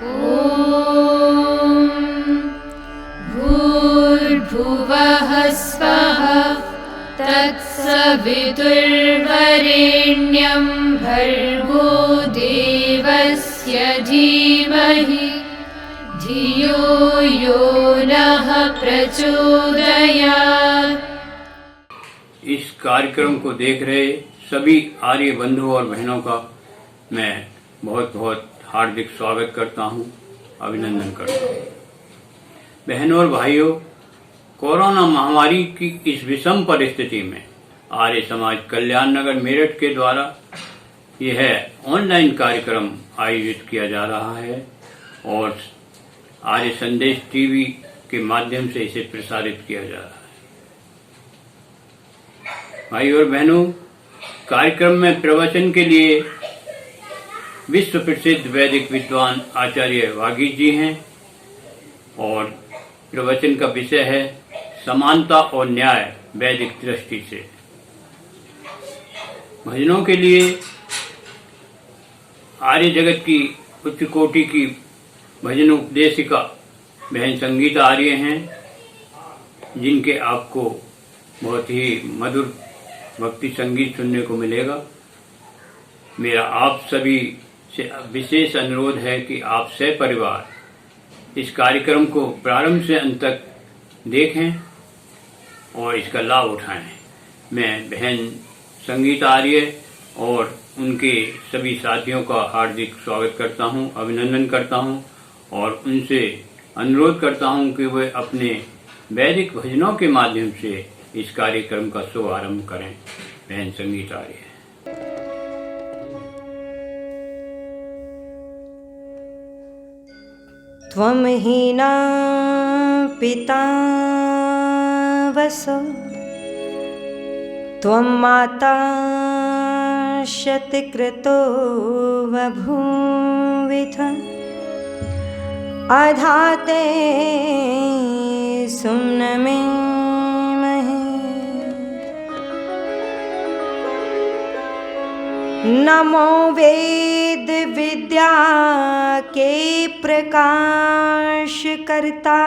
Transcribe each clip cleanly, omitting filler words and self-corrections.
ॐ भूर्भुवः स्वः तत्सवितुर्वरेण्यं भर्गो देवस्य धीमहि धियो यो नः प्रचोदयात्। इस कार्यक्रम को देख रहे सभी आर्य बंधु और बहनों का मैं बहुत बहुत हार्दिक स्वागत करता हूं, अभिनंदन करता हूं। बहनों और भाइयों, कोरोना महामारी की इस विषम परिस्थिति में आर्य समाज कल्याण नगर मेरठ के द्वारा यह ऑनलाइन कार्यक्रम आयोजित किया जा रहा है और आर्य संदेश टीवी के माध्यम से इसे प्रसारित किया जा रहा है। भाइयों और बहनों, कार्यक्रम में प्रवचन के लिए विश्व प्रसिद्ध वैदिक विद्वान आचार्य वागीश जी हैं और प्रवचन का विषय है समानता और न्याय वैदिक दृष्टि से। भजनों के लिए आर्य जगत की उच्च कोटि की भजन उपदेशिका बहन संगीता आर्य हैं, जिनके आपको बहुत ही मधुर भक्ति संगीत सुनने को मिलेगा। मेरा आप सभी से विशेष अनुरोध है कि आप सपरिवार इस कार्यक्रम को प्रारंभ से अंत तक देखें और इसका लाभ उठाएं। मैं बहन संगीता आर्य और उनके सभी साथियों का हार्दिक स्वागत करता हूं, अभिनंदन करता हूं और उनसे अनुरोध करता हूं कि वे अपने वैदिक भजनों के माध्यम से इस कार्यक्रम का शुभारंभ करें। बहन संगीता आर्य। त्वं हीना पिता वसो, त्वं माता शतक्रतो बभूविथ, अधाते सुम्नमे महे। नमो वेद विद्या के प्रकाश करता,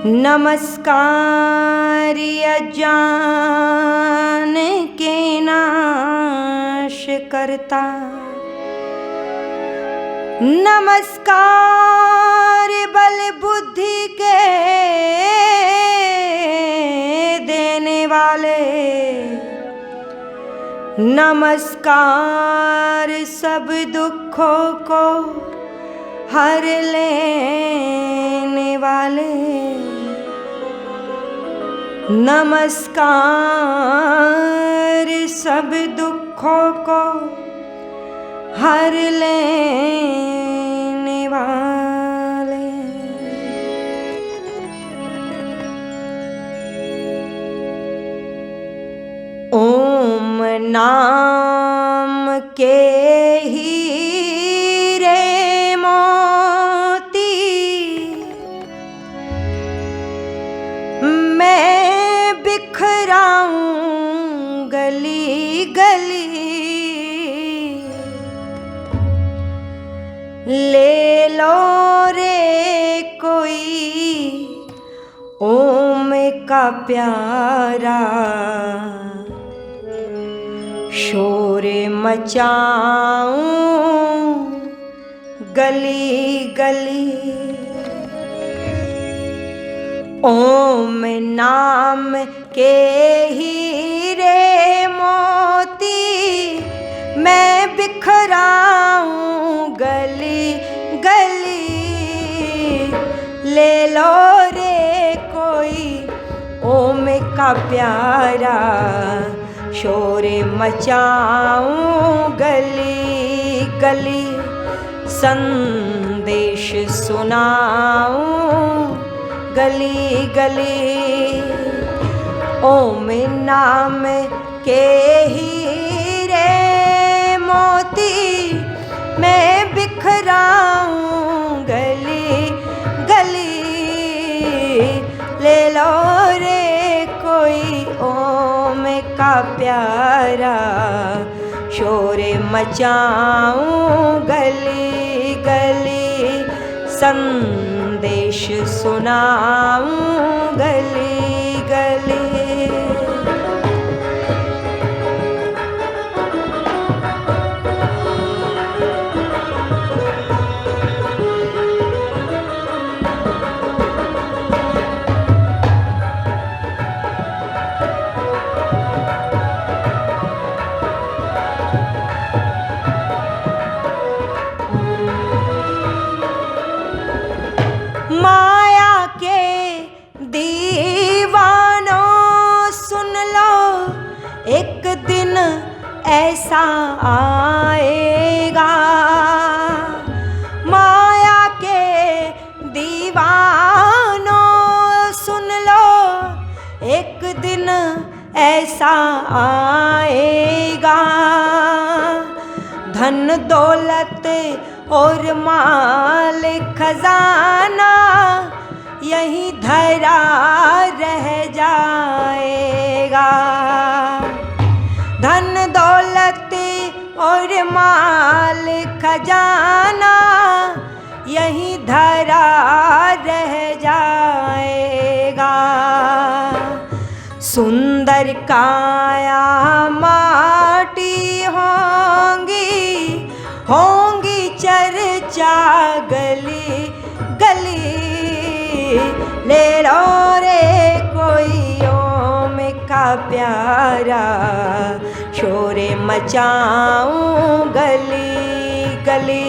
नमस्कार अज्ञान के नाश करता, नमस्कार बल बुद्धि के देने वाले, नमस्कार सब दुखों को हर लेने वाले, नमस्कार सब दुखों को हर लेने वाले। ओम नाम के हीरे मोती मैं बिखराऊं गली गली, ले लो रे कोई ओम का प्यारा, शोर मचाऊं गली गली। ओम नाम के हीरे मोती मैं बिखराऊं गली गली, ले लो रे कोई ओम का प्यारा, शोर मचाऊं गली गली, संदेश सुनाऊं गली गली। ओम नाम के हीरे मोती मैं बिखराऊं गली गली, ले लो रे कोई ओम का प्यारा, शोर मचाऊं गली संदेश सुनाऊं गली गली। माया के दीवानों सुन लो, एक दिन ऐसा आएगा। माया के दीवानों सुन लो, एक दिन ऐसा आएगा। धन दौलत और माल खजाना यहीं धरा रह जाएगा। धन दौलत और माल खजाना यहीं धरा रह जाएगा। सुंदर काया माटी होंगी चर्चा गली गली। ले लो रे कोई ओम का प्यारा, शोरे मचाऊं गली गली।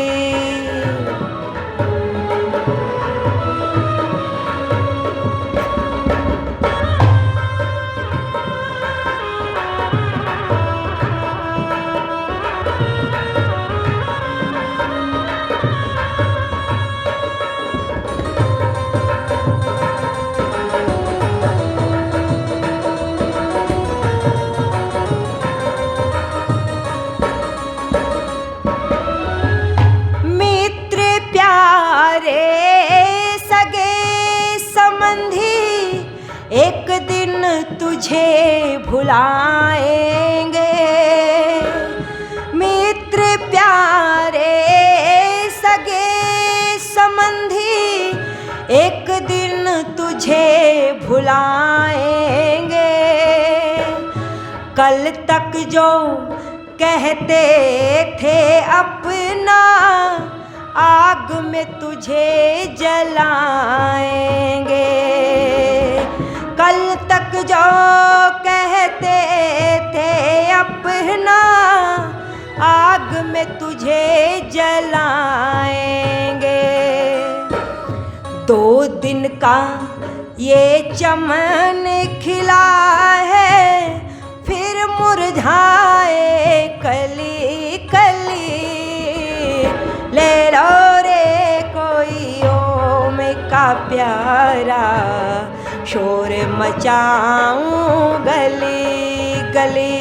एक दिन तुझे भुलाएंगे। मित्र प्यारे सगे संबंधी एक दिन तुझे भुलाएंगे। कल तक जो कहते थे अपना, आग में तुझे जलाएंगे। कल तक जो कहते थे अपना, आग में तुझे जलाएंगे। 2 दिन का ये चमन खिला है, फिर मुरझाए कली कली। ले लो रे कोई ओम का प्यारा, शोर मचाऊं गली गली।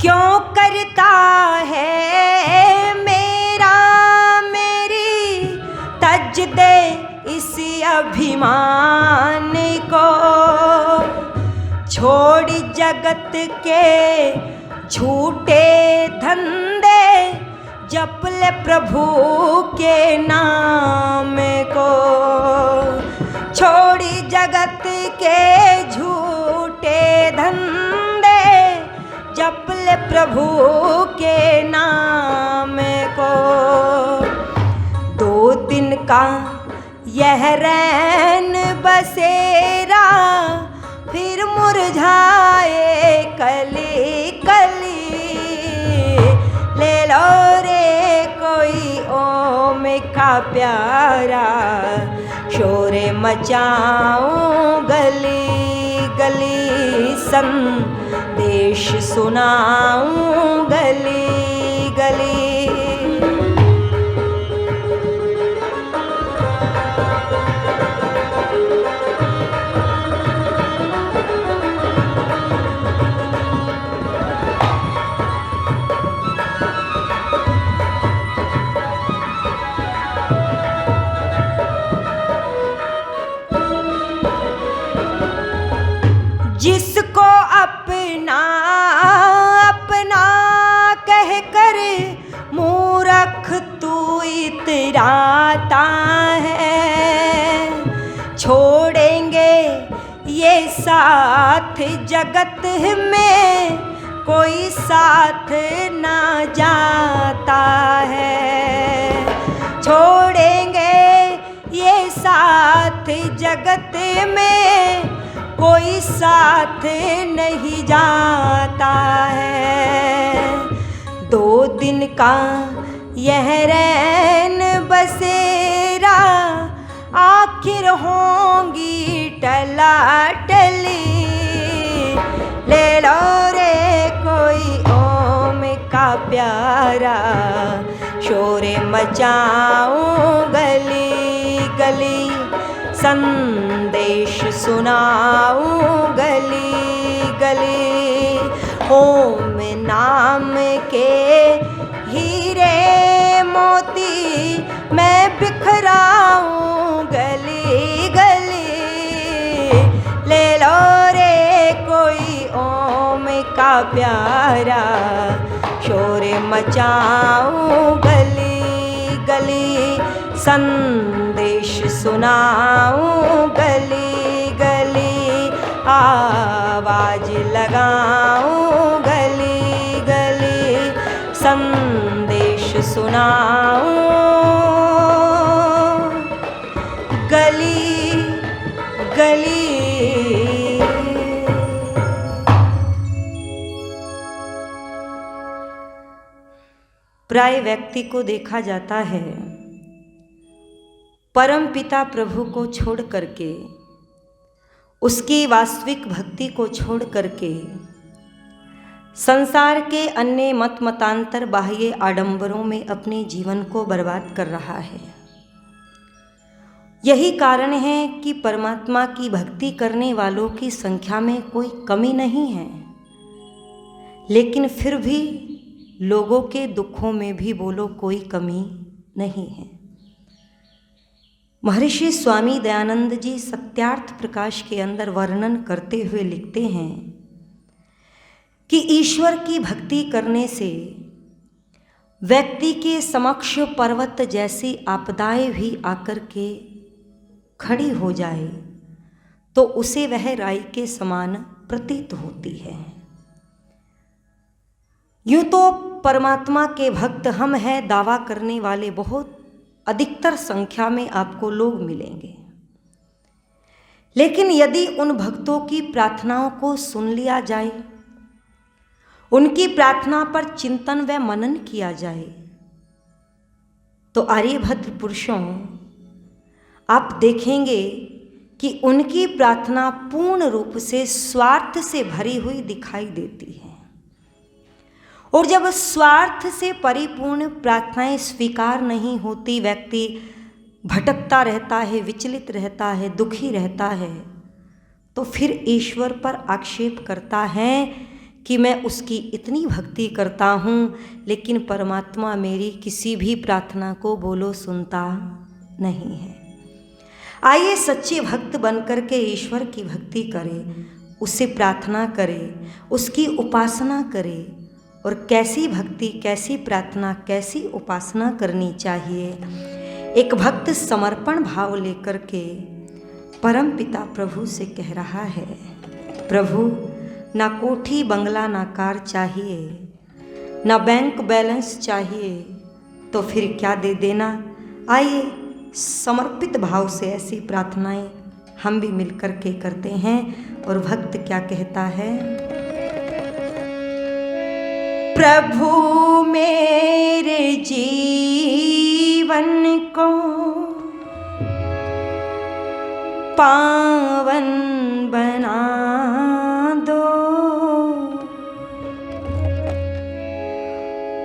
क्यों करता है मेरा मेरी, तज दे इसी अभिमान को। छोड़ जगत के झूठे धंधे, जप ले प्रभु के नाम को। छोड़ जगत के झूठे धंधे, जप ले प्रभु के नाम को। 2 दिन का यह रैन बसेरा, फिर मुरझाए कली कली। ले लो रे कोई ओम का प्यारा, शोरे मचाऊं गली गली। संदेश सुनाऊं गली गली। इतराता है। छोड़ेंगे ये साथ जगत में, कोई साथ ना जाता है। छोड़ेंगे ये साथ जगत में, कोई साथ नहीं जाता है। 2 दिन का यह रैन बसेरा, आखिर होंगी टला टली। ले लो रे कोई ओम का प्यारा, शोर मचाऊं गली गली, संदेश सुनाऊं गली गली। ओम नाम के हीरे मोती मैं बिखराऊं गली गली। ले लो रे कोई ओम का प्यारा, शोर मचाऊं गली गली, संदेश सुनाऊं गली गली। आवाज लगाऊं गली गली, संदेश सुनाऊं गली गली। प्राय व्यक्ति को देखा जाता है परम पिता प्रभु को छोड़ करके, उसकी वास्तविक भक्ति को छोड़ करके संसार के अन्य मत मतांतर बाह्य आडंबरों में अपने जीवन को बर्बाद कर रहा है। यही कारण है कि परमात्मा की भक्ति करने वालों की संख्या में कोई कमी नहीं है, लेकिन फिर भी लोगों के दुखों में भी बोलो कोई कमी नहीं है। महर्षि स्वामी दयानंद जी सत्यार्थ प्रकाश के अंदर वर्णन करते हुए लिखते हैं कि ईश्वर की भक्ति करने से व्यक्ति के समक्ष पर्वत जैसी आपदाएं भी आकर के खड़ी हो जाए तो उसे वह राई के समान प्रतीत होती है। यूं तो परमात्मा के भक्त हम हैं दावा करने वाले बहुत अधिकतर संख्या में आपको लोग मिलेंगे, लेकिन यदि उन भक्तों की प्रार्थनाओं को सुन लिया जाए, उनकी प्रार्थना पर चिंतन व मनन किया जाए, तो आर्यभद्र पुरुषों आप देखेंगे कि उनकी प्रार्थना पूर्ण रूप से स्वार्थ से भरी हुई दिखाई देती है। और जब स्वार्थ से परिपूर्ण प्रार्थनाएं स्वीकार नहीं होती, व्यक्ति भटकता रहता है, विचलित रहता है, दुखी रहता है, तो फिर ईश्वर पर आक्षेप करता है कि मैं उसकी इतनी भक्ति करता हूँ, लेकिन परमात्मा मेरी किसी भी प्रार्थना को बोलो सुनता नहीं है। आइए सच्चे भक्त बनकर के ईश्वर की भक्ति करें, उससे प्रार्थना करें, उसकी उपासना करें। और कैसी भक्ति, कैसी प्रार्थना, कैसी उपासना करनी चाहिए। एक भक्त समर्पण भाव लेकर के परम पिता प्रभु से कह रहा है, प्रभु ना कोठी बंगला ना कार चाहिए, ना बैंक बैलेंस चाहिए, तो फिर क्या दे देना। आइए समर्पित भाव से ऐसी प्रार्थनाएं हम भी मिलकर के करते हैं। और भक्त क्या कहता है, प्रभु मेरे जीवन को पावन बना दो,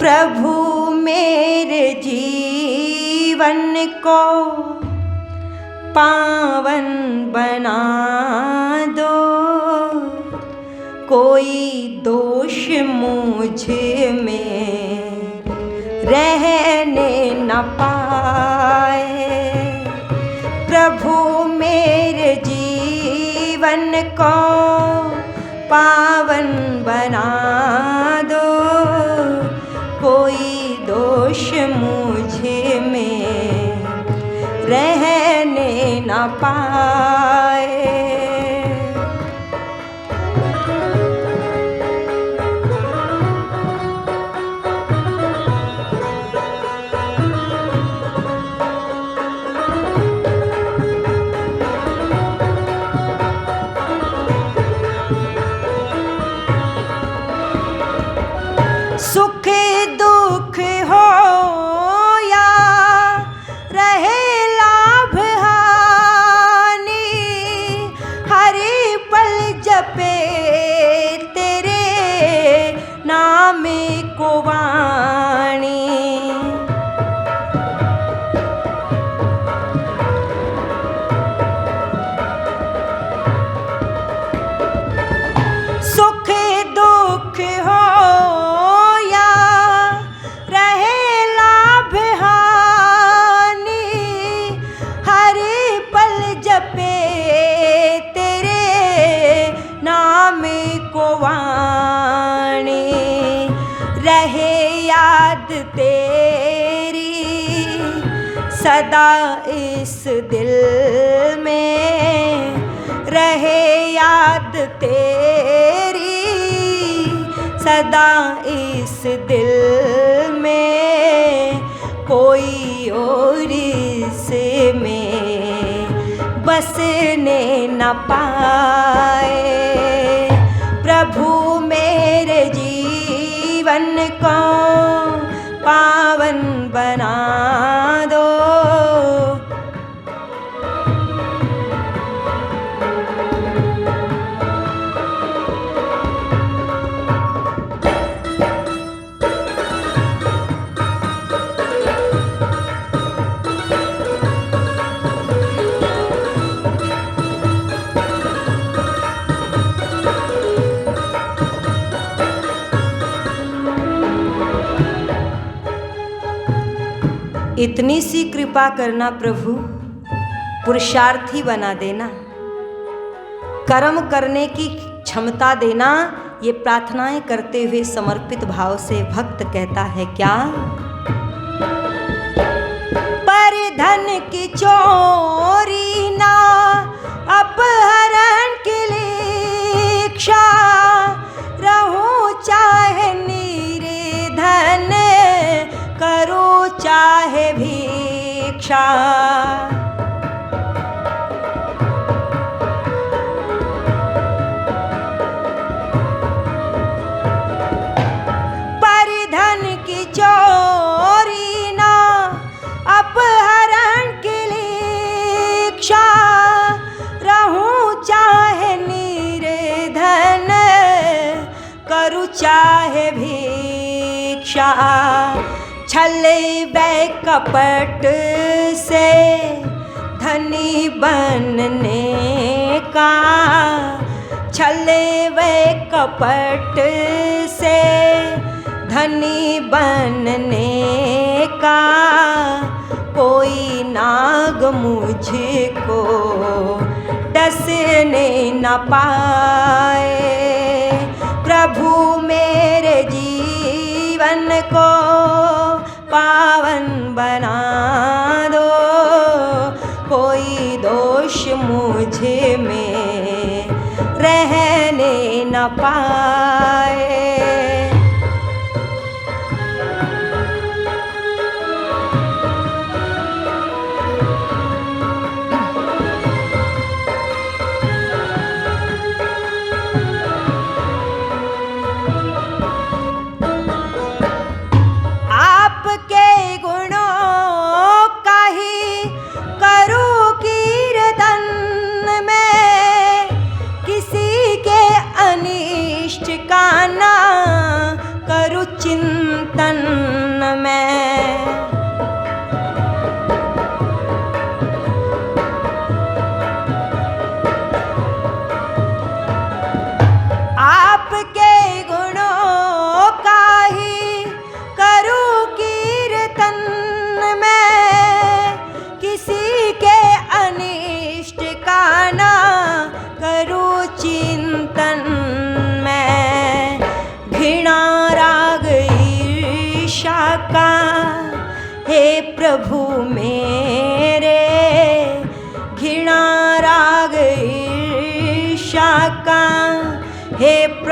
प्रभु मेरे जीवन को पावन बना दो, कोई दोष मुझ में रहने न पाए, प्रभु मेरे जीवन को पावन बना दो, कोई दोष मुझ में न पाए। सुख दुख हो या रहे लाभ हानि, हर पल जपे तेरे नाम को वाणी। सुख दुख हो या रहे लाभ हानि, हर पल जपे तेरे नाम को वाणी। रहे याद तेरी सदा इस दिल में, रहे याद तेरी सदा इस दिल में। कोई और इसमें बसने न पाए। प्रभु मेरे जीवन को पावन बना दो। इतनी सी कृपा करना प्रभु, पुरुषार्थी बना देना, कर्म करने की क्षमता देना। ये प्रार्थनाएं करते हुए समर्पित भाव से भक्त कहता है क्या? पर धन की चोरी ना अपहरण की इच्छा, रहूं चाहे निर्धन, करो चाहे भिक्षा। पर धन की चोरी ना अपहरण की इच्छा, रहूं चाहे निर्धन, करूं चाहे भिक्षा। छल व कपट से धनी बनने का, छल व कपट से धनी बनने का, कोई नाग मुझको डसने न पाए। प्रभु मेरे जीवन को पावन बना दो। कोई दोष मुझे में रहने न पाए। का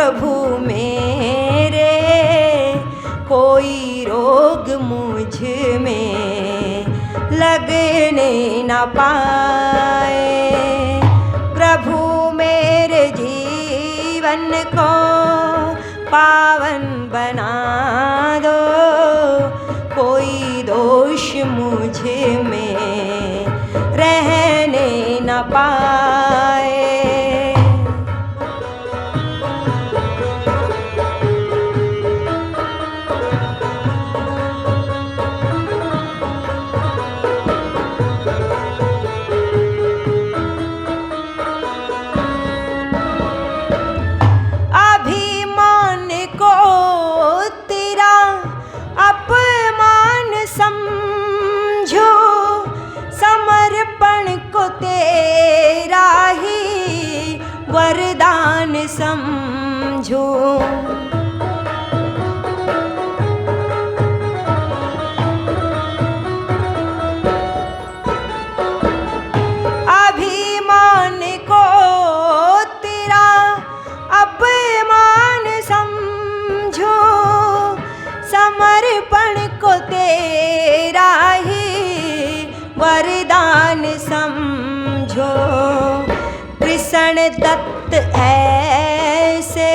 प्रभु मेरे, कोई रोग मुझ में लगने न पाए। प्रभु मेरे जीवन को पावन बना दो, कोई दोष मुझ में रहने न पाए। अभिमान को तेरा अपमान समझो, समर्पण को तेरा ही वरदान समझो। अभिमान को तेरा अपमान समझो, समर्पण को तेरा ही वरदान समझो। कृष्ण दत्त ऐसे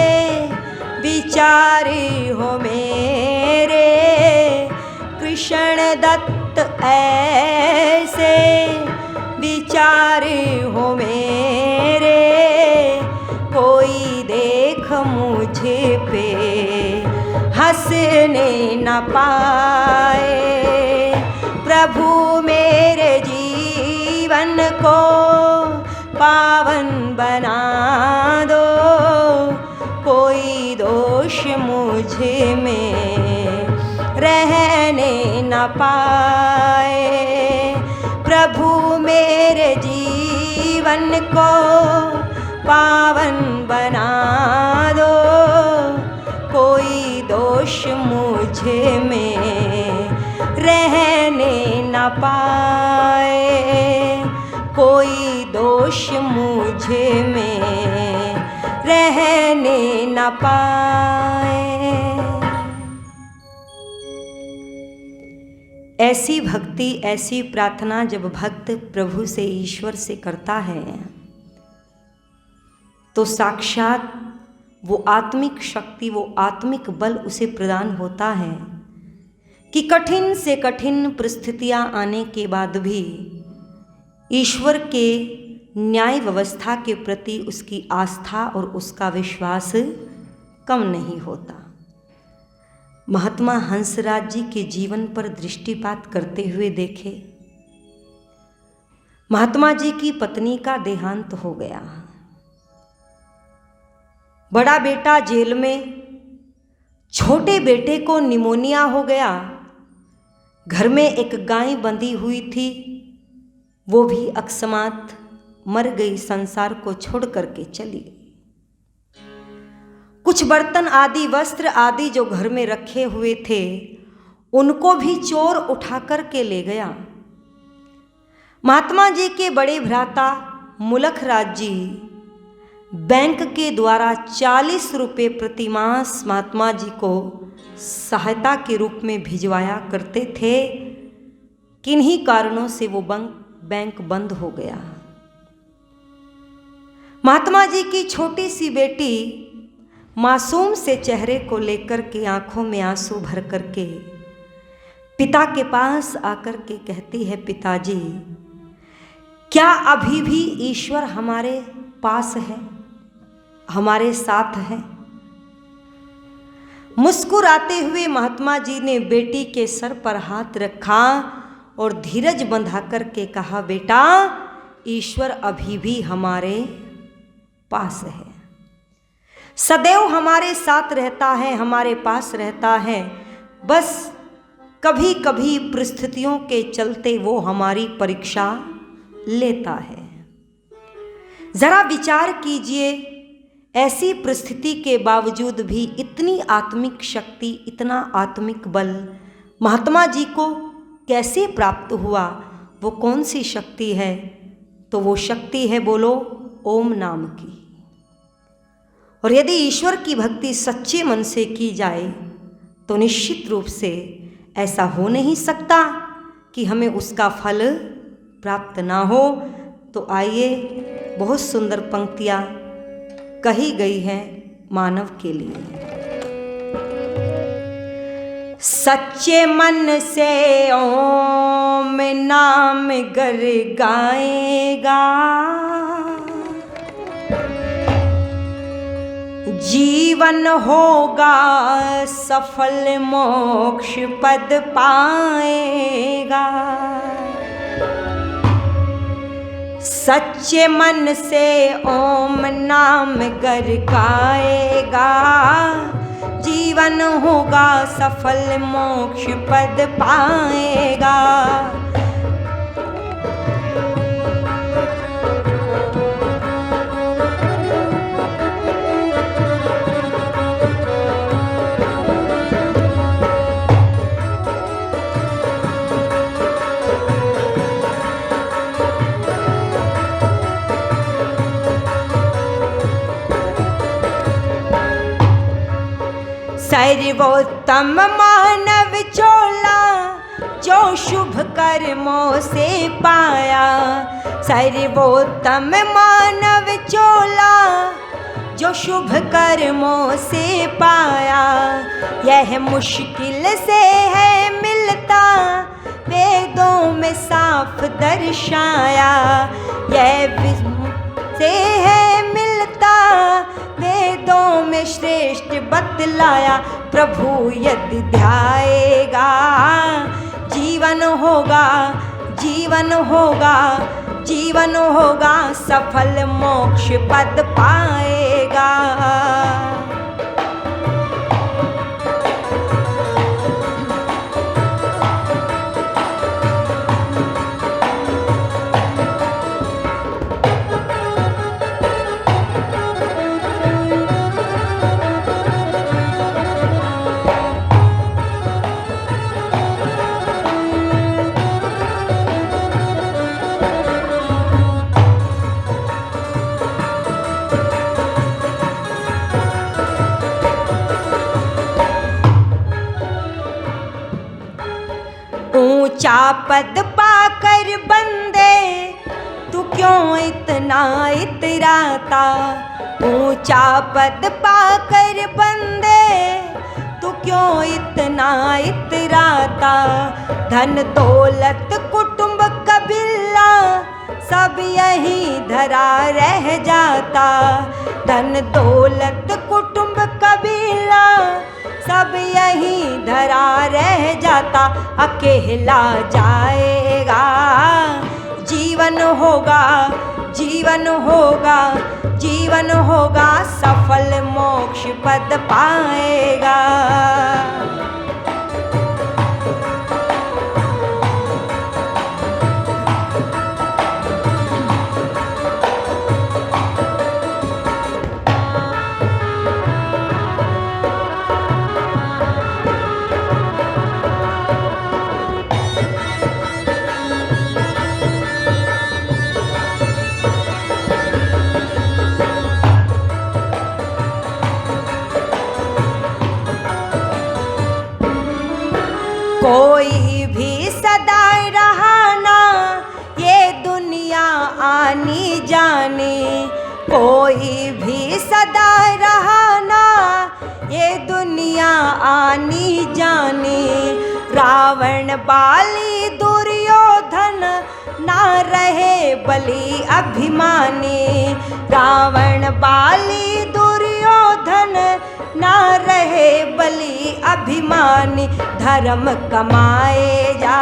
विचारी हो मेरे, कृष्ण दत्त ऐसे विचारी हो मेरे, कोई देख मुझे पे हंसने न पाए। प्रभु मेरे जीवन को पावन बना दो, कोई दोष मुझे में रहने न पाए। प्रभु मेरे जीवन को पावन बना दो, कोई दोष मुझे में रहने न पाए। कोई दोष मुझे में रहने न पाए। ऐसी भक्ति, ऐसी प्रार्थना जब भक्त प्रभु से, ईश्वर से करता है तो साक्षात वो आत्मिक शक्ति, वो आत्मिक बल उसे प्रदान होता है कि कठिन से कठिन परिस्थितियां आने के बाद भी ईश्वर के न्याय व्यवस्था के प्रति उसकी आस्था और उसका विश्वास कम नहीं होता। महात्मा हंसराज जी के जीवन पर दृष्टिपात करते हुए देखे, महात्मा जी की पत्नी का देहांत हो गया। बड़ा बेटा जेल में, छोटे बेटे को निमोनिया हो गया। घर में एक गाय बंधी हुई थी, वो भी अकस्मात मर गई, संसार को छोड़ करके चली गई। कुछ बर्तन आदि, वस्त्र आदि जो घर में रखे हुए थे, उनको भी चोर उठा करके ले गया। महात्मा जी के बड़े भ्राता मुलख राज जी बैंक के द्वारा 40 रुपये प्रतिमास महात्मा जी को सहायता के रूप में भिजवाया करते थे। किन्हीं कारणों से वो बैंक बंद हो गया। महात्मा जी की छोटी सी बेटी मासूम से चेहरे को लेकर के, आंखों में आंसू भर करके पिता के पास आकर के कहती है, पिताजी क्या अभी भी ईश्वर हमारे पास है, हमारे साथ है? मुस्कुराते हुए महात्मा जी ने बेटी के सर पर हाथ रखा और धीरज बंधा करके कहा, बेटा ईश्वर अभी भी हमारे पास है, सदैव हमारे साथ रहता है, हमारे पास रहता है। बस कभी कभी परिस्थितियों के चलते वो हमारी परीक्षा लेता है। जरा विचार कीजिए, ऐसी परिस्थिति के बावजूद भी इतनी आत्मिक शक्ति, इतना आत्मिक बल महात्मा जी को कैसे प्राप्त हुआ? वो कौन सी शक्ति है? तो वो शक्ति है, बोलो, ओम नाम की। और यदि ईश्वर की भक्ति सच्चे मन से की जाए तो निश्चित रूप से ऐसा हो नहीं सकता कि हमें उसका फल प्राप्त ना हो। तो आइए, बहुत सुंदर पंक्तियाँ कही गई हैं मानव के लिए। सच्चे मन से ओम नाम गर गाएगा, जीवन होगा सफल मोक्ष पद पाएगा। सच्चे मन से ओम नाम गर गाएगा, जीवन होगा सफल मोक्ष पद पाएगा। सर्वोत्तम मानव चोला जो शुभ कर्मों से पाया, सर्वोत्तम मानव चोला जो शुभ कर्मों से पाया। यह मुश्किल से है मिलता, वेदों में साफ दर्शाया। यह से है मिलता, वेदों में श्रेष्ठ बतलाया। प्रभु यदि ध्याएगा, जीवन होगा, जीवन होगा, जीवन होगा सफल मोक्ष पद पाएगा। ऊंचा पद पाकर बंदे तू क्यों इतना इतराता। ऊंचा पद पाकर बंदे तू क्यों इतना इतराता। धन दौलत कुटुंब कबीला सब यही धरा रह जाता। धन दौलत कुटुंब कबीला सब यही धरा रह जाता। अकेला जाएगा, जीवन होगा, जीवन होगा, जीवन होगा सफल मोक्ष पद पाएगा। कोई भी सदा रहना ये दुनिया आनी जाने। कोई भी सदा रहना ये दुनिया आनी जाने। रावण बाली दुर्योधन ना रहे बलि अभिमानी। रावण बाली दुर्योधन ना रहे बलि अभिमानी। धर्म कमाए जा,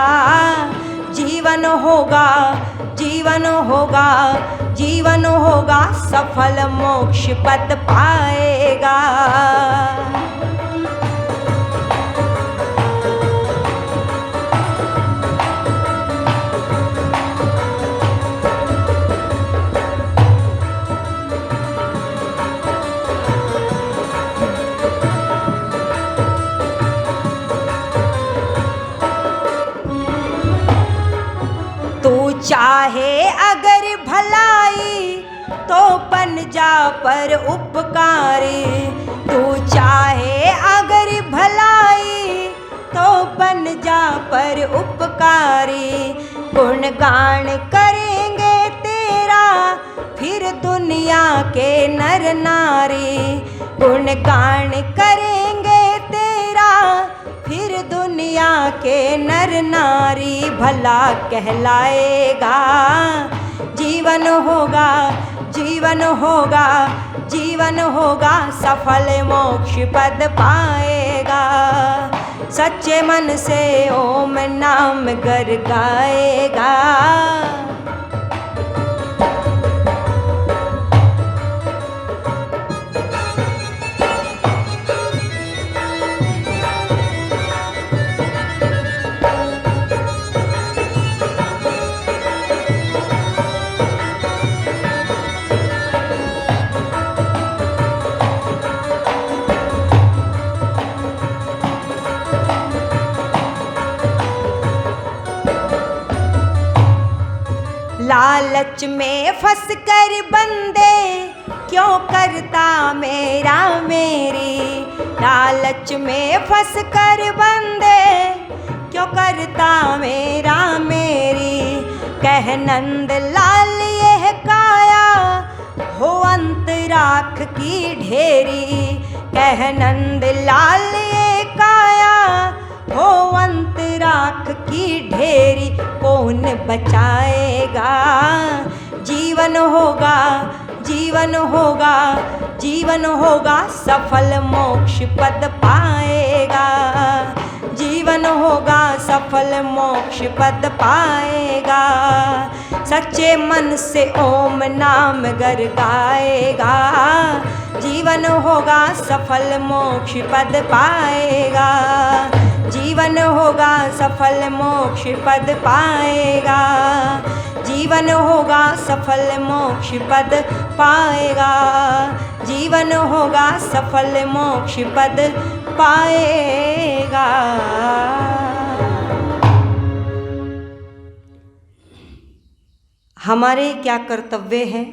जीवन होगा, जीवन होगा, जीवन होगा सफल मोक्ष पद पाएगा। तू चाहे अगर भलाई तो बन जा पर उपकारी, तू चाहे अगर भलाई तो बन जा पर उपकारी। गुणगान करेंगे तेरा फिर दुनिया के नर नारी, गुणगान करेंगे तेरा फिर दुनिया के नर नारी। भला कहलाएगा जीवन होगा, जीवन होगा, जीवन होगा, सफल मोक्ष पद पाएगा। सच्चे मन से ओम नाम गर गाएगा। लालच में फंस कर बंदे क्यों करता मेरा मेरी, लालच में फंस कर बंदे क्यों करता मेरा मेरी। कह नंद लाल यह काया हो अंतराख की ढेरी, कह नंद लाल ये काया हो अंतराख की ढेरी। कौन बचाएगा जीवन होगा, जीवन होगा, जीवन होगा, सफल मोक्ष पद पाएगा। जीवन होगा सफल मोक्ष पद पाएगा। सच्चे मन से ओम नाम गर गाएगा। जीवन होगा सफल मोक्ष पद पाएगा। जीवन होगा सफल मोक्ष पद पाएगा। जीवन होगा सफल मोक्ष पद पाएगा। जीवन होगा सफल मोक्ष पद पाएगा। हमारे क्या कर्तव्य है,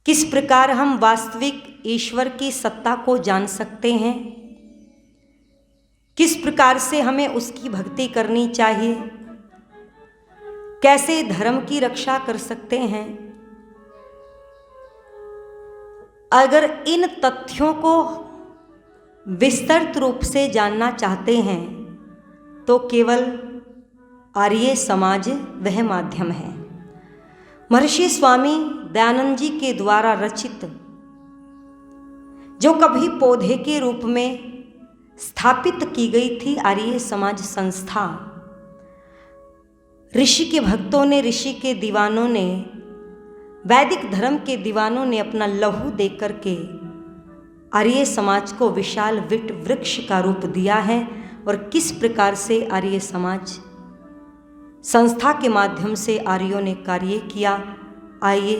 किस प्रकार हम वास्तविक ईश्वर की सत्ता को जान सकते हैं, किस प्रकार से हमें उसकी भक्ति करनी चाहिए, कैसे धर्म की रक्षा कर सकते हैं। अगर इन तथ्यों को विस्तृत रूप से जानना चाहते हैं तो केवल आर्य समाज वह माध्यम है। महर्षि स्वामी दयानंद जी के द्वारा रचित जो कभी पौधे के रूप में स्थापित की गई थी आर्य समाज संस्था, ऋषि के भक्तों ने, ऋषि के दीवानों ने, वैदिक धर्म के दीवानों ने अपना लहू देकर के आर्य समाज को विशाल विट वृक्ष का रूप दिया है। और किस प्रकार से आर्य समाज संस्था के माध्यम से आर्यों ने कार्य किया, आइए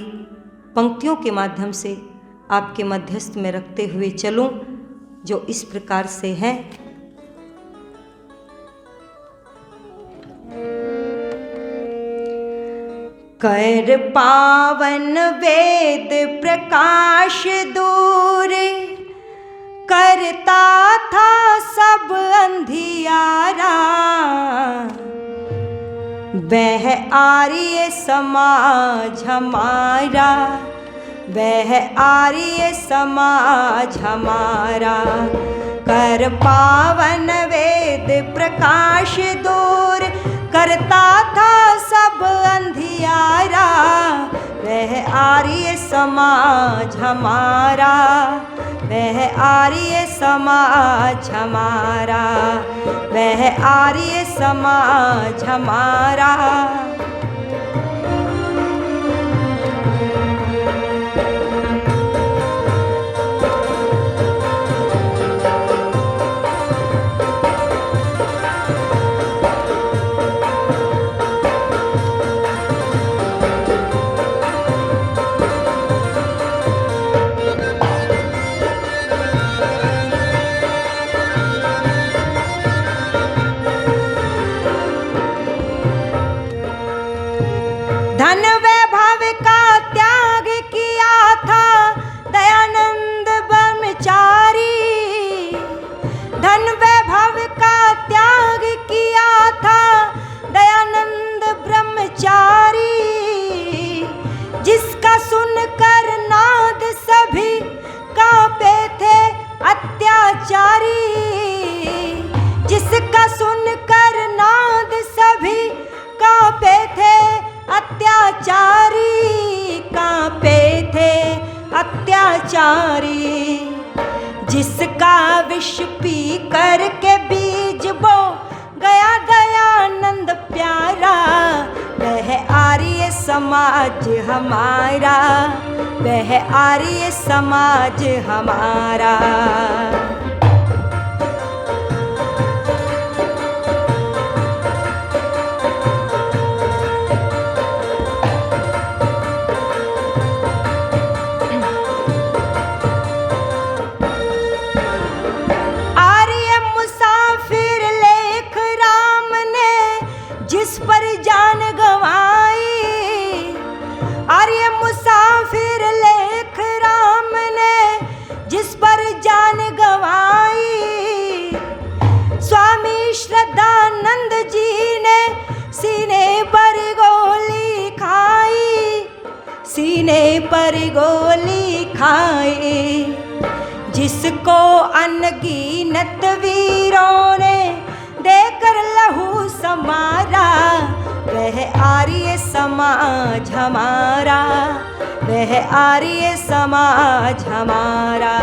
पंक्तियों के माध्यम से आपके मध्यस्थ में रखते हुए चलूं, जो इस प्रकार से है। कर पावन वेद प्रकाश दूर, करता था सब अंधियारा। वह आर्य समाज हमारा, वह आर्य समाज हमारा। कर पावन वेद प्रकाश दूर, करता था सब अंधियारा। वह आर्य समाज हमारा, वह आर्य समाज हमारा, वह आर्य समाज हमारा। ब्रह्मचारी, जिसका विष पी करके बीज बो गया दयानंद प्यारा, वह आर्य समाज हमारा, वह आर्य समाज हमारा। जिस पर जान गवाई, आर्य मुसाफिर लेख राम ने जिस पर जान गवाई, स्वामी श्रद्धानंद जी ने सीने पर गोली खाई, सीने पर गोली खाई। जिसको अनगिनत वीरों ने देकर लहू समारा, वह आर्य समाज हमारा, वह आर्य समाज हमारा।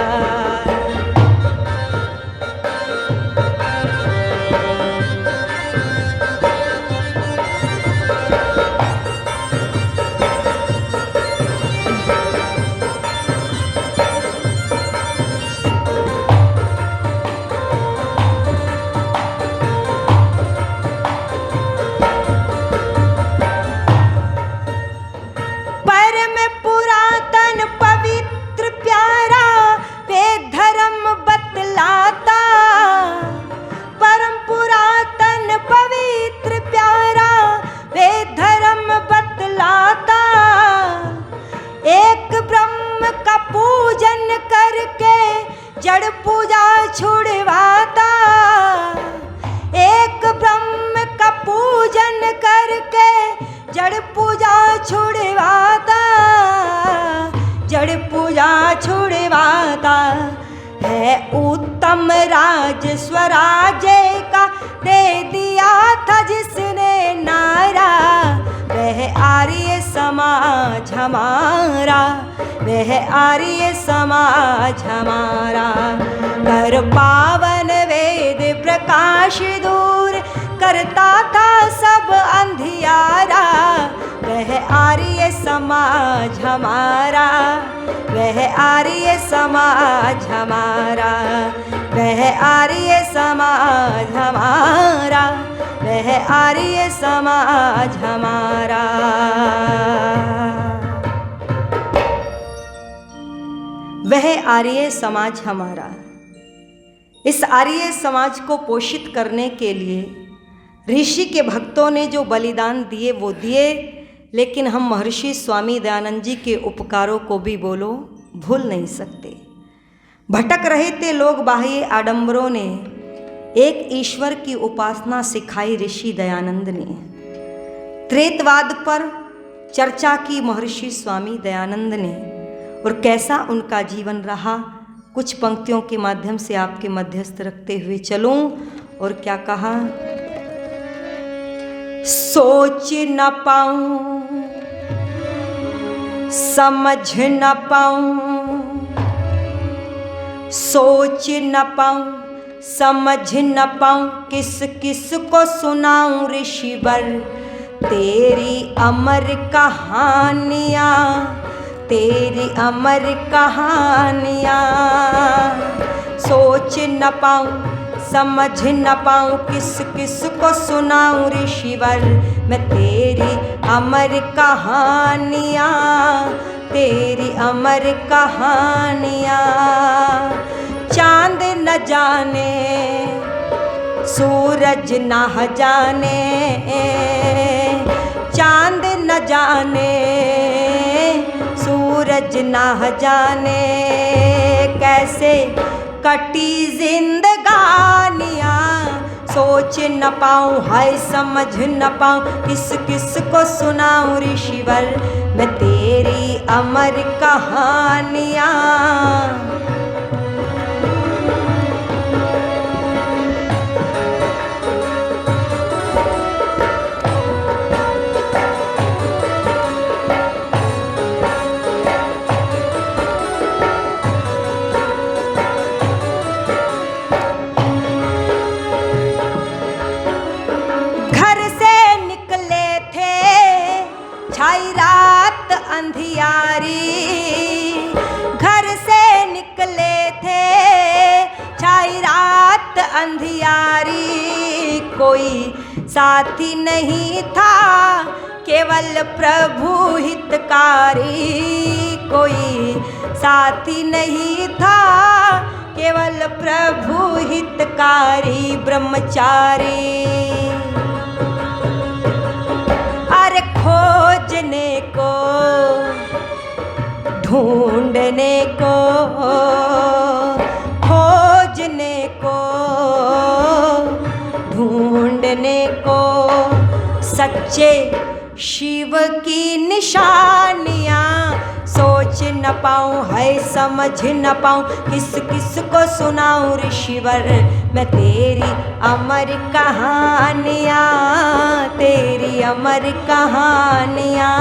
जड़ पूजा छुड़वाता, एक ब्रह्म का पूजन करके जड़ पूजा छुड़वाता, जड़ पूजा छुड़वाता। है उत्तम राज स्वराज्य का दे दिया था जिसने नारा, वह आर्य समाज हमारा, वह आर्य समाज हमारा। कर पावन वेद प्रकाश दूर करता था सब अंधियारा, वह आर्य समाज हमारा, वह आर्य समाज हमारा, वह आर्य समाज हमारा, वह आर्य समाज हमारा। वह आर्य समाज हमारा। इस आर्य समाज को पोषित करने के लिए ऋषि के भक्तों ने जो बलिदान दिए वो दिए, लेकिन हम महर्षि स्वामी दयानंद जी के उपकारों को भी बोलो भूल नहीं सकते। भटक रहे थे लोग बाह्य आडंबरों ने, एक ईश्वर की उपासना सिखाई ऋषि दयानंद ने। त्रेतवाद पर चर्चा की महर्षि स्वामी दयानंद ने, और कैसा उनका जीवन रहा कुछ पंक्तियों के माध्यम से आपके मध्यस्थ रखते हुए चलूं। और क्या कहा? सोच न पाऊं, समझ न पाऊं, सोच न पाऊं, समझ न पाऊं, किस किस को सुनाऊं ऋषिवर तेरी अमर कहानियाँ, तेरी अमर कहानियाँ। सोच न पाऊं, समझ न पाऊं, किस किस को सुनाऊं ऋषिवर मैं तेरी अमर कहानियाँ, तेरी अमर कहानियाँ। चांद न जाने, सूरज न जाने, चांद न जाने, सूरज न जाने, कैसे कटी जिंदगानियाँ। सोच न पाऊँ, हाय समझ न पाऊँ, किस किस को सुनाऊँ ऋषिवर मैं तेरी अमर कहानियाँ। छाई रात अंधियारी, घर से निकले थे छाई रात अंधियारी। कोई साथी नहीं था केवल प्रभु हितकारी, कोई साथी नहीं था केवल प्रभु हितकारी ब्रह्मचारी। अरे खोजने को ढूंढने को, खोजने को ढूंढने को, सच्चे शिव की निशानियाँ सोच न पाऊँ है समझ न पाऊँ, किस किस को सुनाऊँ ऋषिवर मैं तेरी अमर कहानियाँ, तेरी अमर कहानियाँ।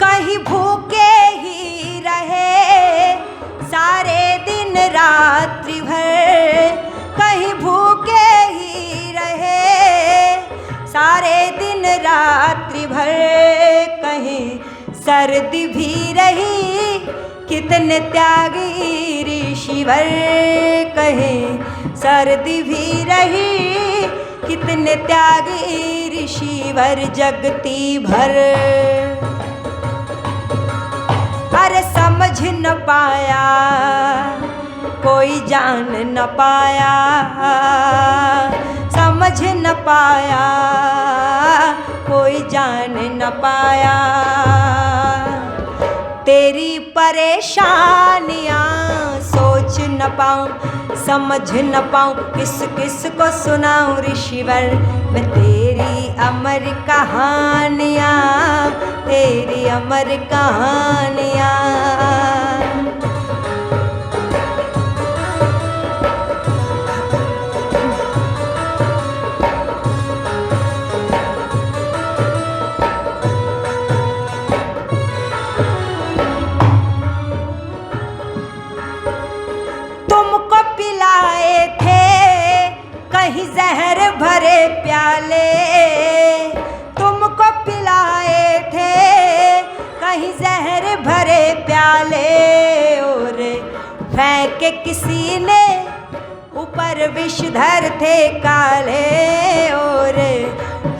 कहीं भूखे ही रहे सारे दिन रात्रि भर, कहीं भूखे ही रहे सारे दिन रात्रि भर, कहीं सर्दी भी रही कितने त्यागी ऋषिवर, कहीं सर्दी भी रही कितने त्यागी ऋषिवर जगती भर। अरे समझ न पाया कोई जान न पाया, समझ न पाया कोई जान न पाया, तेरी परेशानियाँ सोच न पाऊँ समझ न पाऊँ, किस किस को सुनाऊँ ऋषिवर मैं तेरी अमर कहानियाँ, तेरी अमर कहानियाँ। तुमको पिलाए थे कहीं जहर भरे प्याले, तुमको पिलाए थे कहीं जहर भरे प्याले, और फेंक किसी ने ऊपर विषधर थे काले, और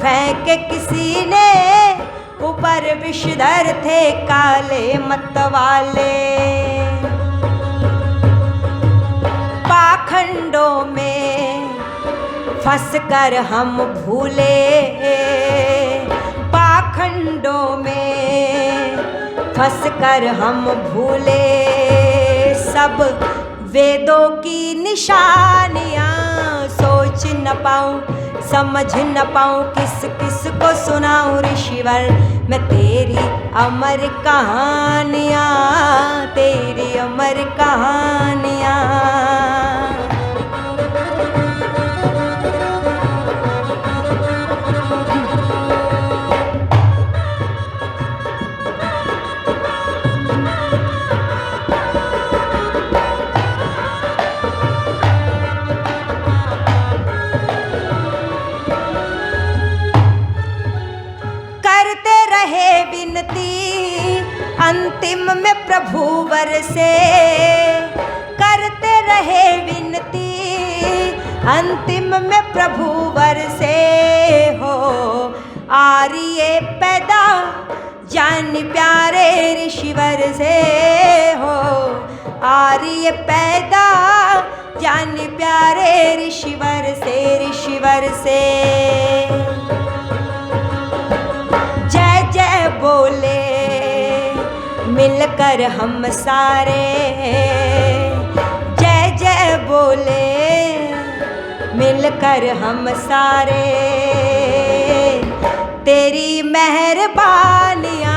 फेंक किसी ने ऊपर विषधर थे काले मतवाले। पाखंडों में फंस कर हम भूले, पाखंडों में फंस कर हम भूले, सब वेदों की निशानियाँ सोच न पाऊँ समझ न पाऊँ, किस किस को सुनाऊँ ऋषिवर मैं तेरी अमर कहानियाँ, तेरी अमर कहानियाँ। अंतिम में प्रभु वर से करते रहे विनती, अंतिम में प्रभु वर से हो आर्य पैदा जान प्यारे ऋषिवर से, हो आर्य पैदा जान प्यारे ऋषिवर से, ऋषिवर से। जय जय बोले मिलकर हम सारे, जय जय बोले मिलकर हम सारे, तेरी मेहरबानियाँ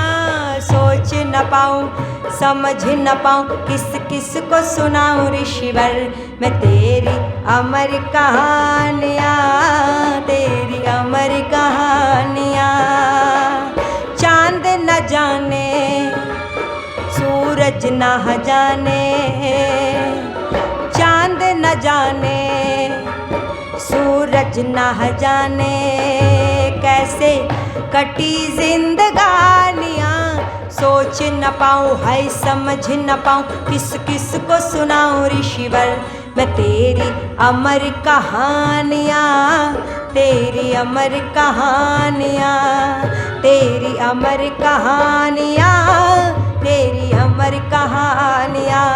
सोच न पाऊं, समझ न पाऊं, किस किस को सुनाऊं ऋषिवर मैं तेरी अमर कहानियाँ, तेरी अमर कहानियाँ। चांद न जाने सूरज न जाने, चांद न जाने सूरज न जाने, कैसे कटी जिंदगानियाँ सोच न पाऊँ, है समझ न पाऊँ, किस किस को सुनाऊं ऋषिवर मैं तेरी अमर कहानियाँ, तेरी अमर कहानियाँ, तेरी अमर कहानियाँ, तेरी अमर कहानियाँ,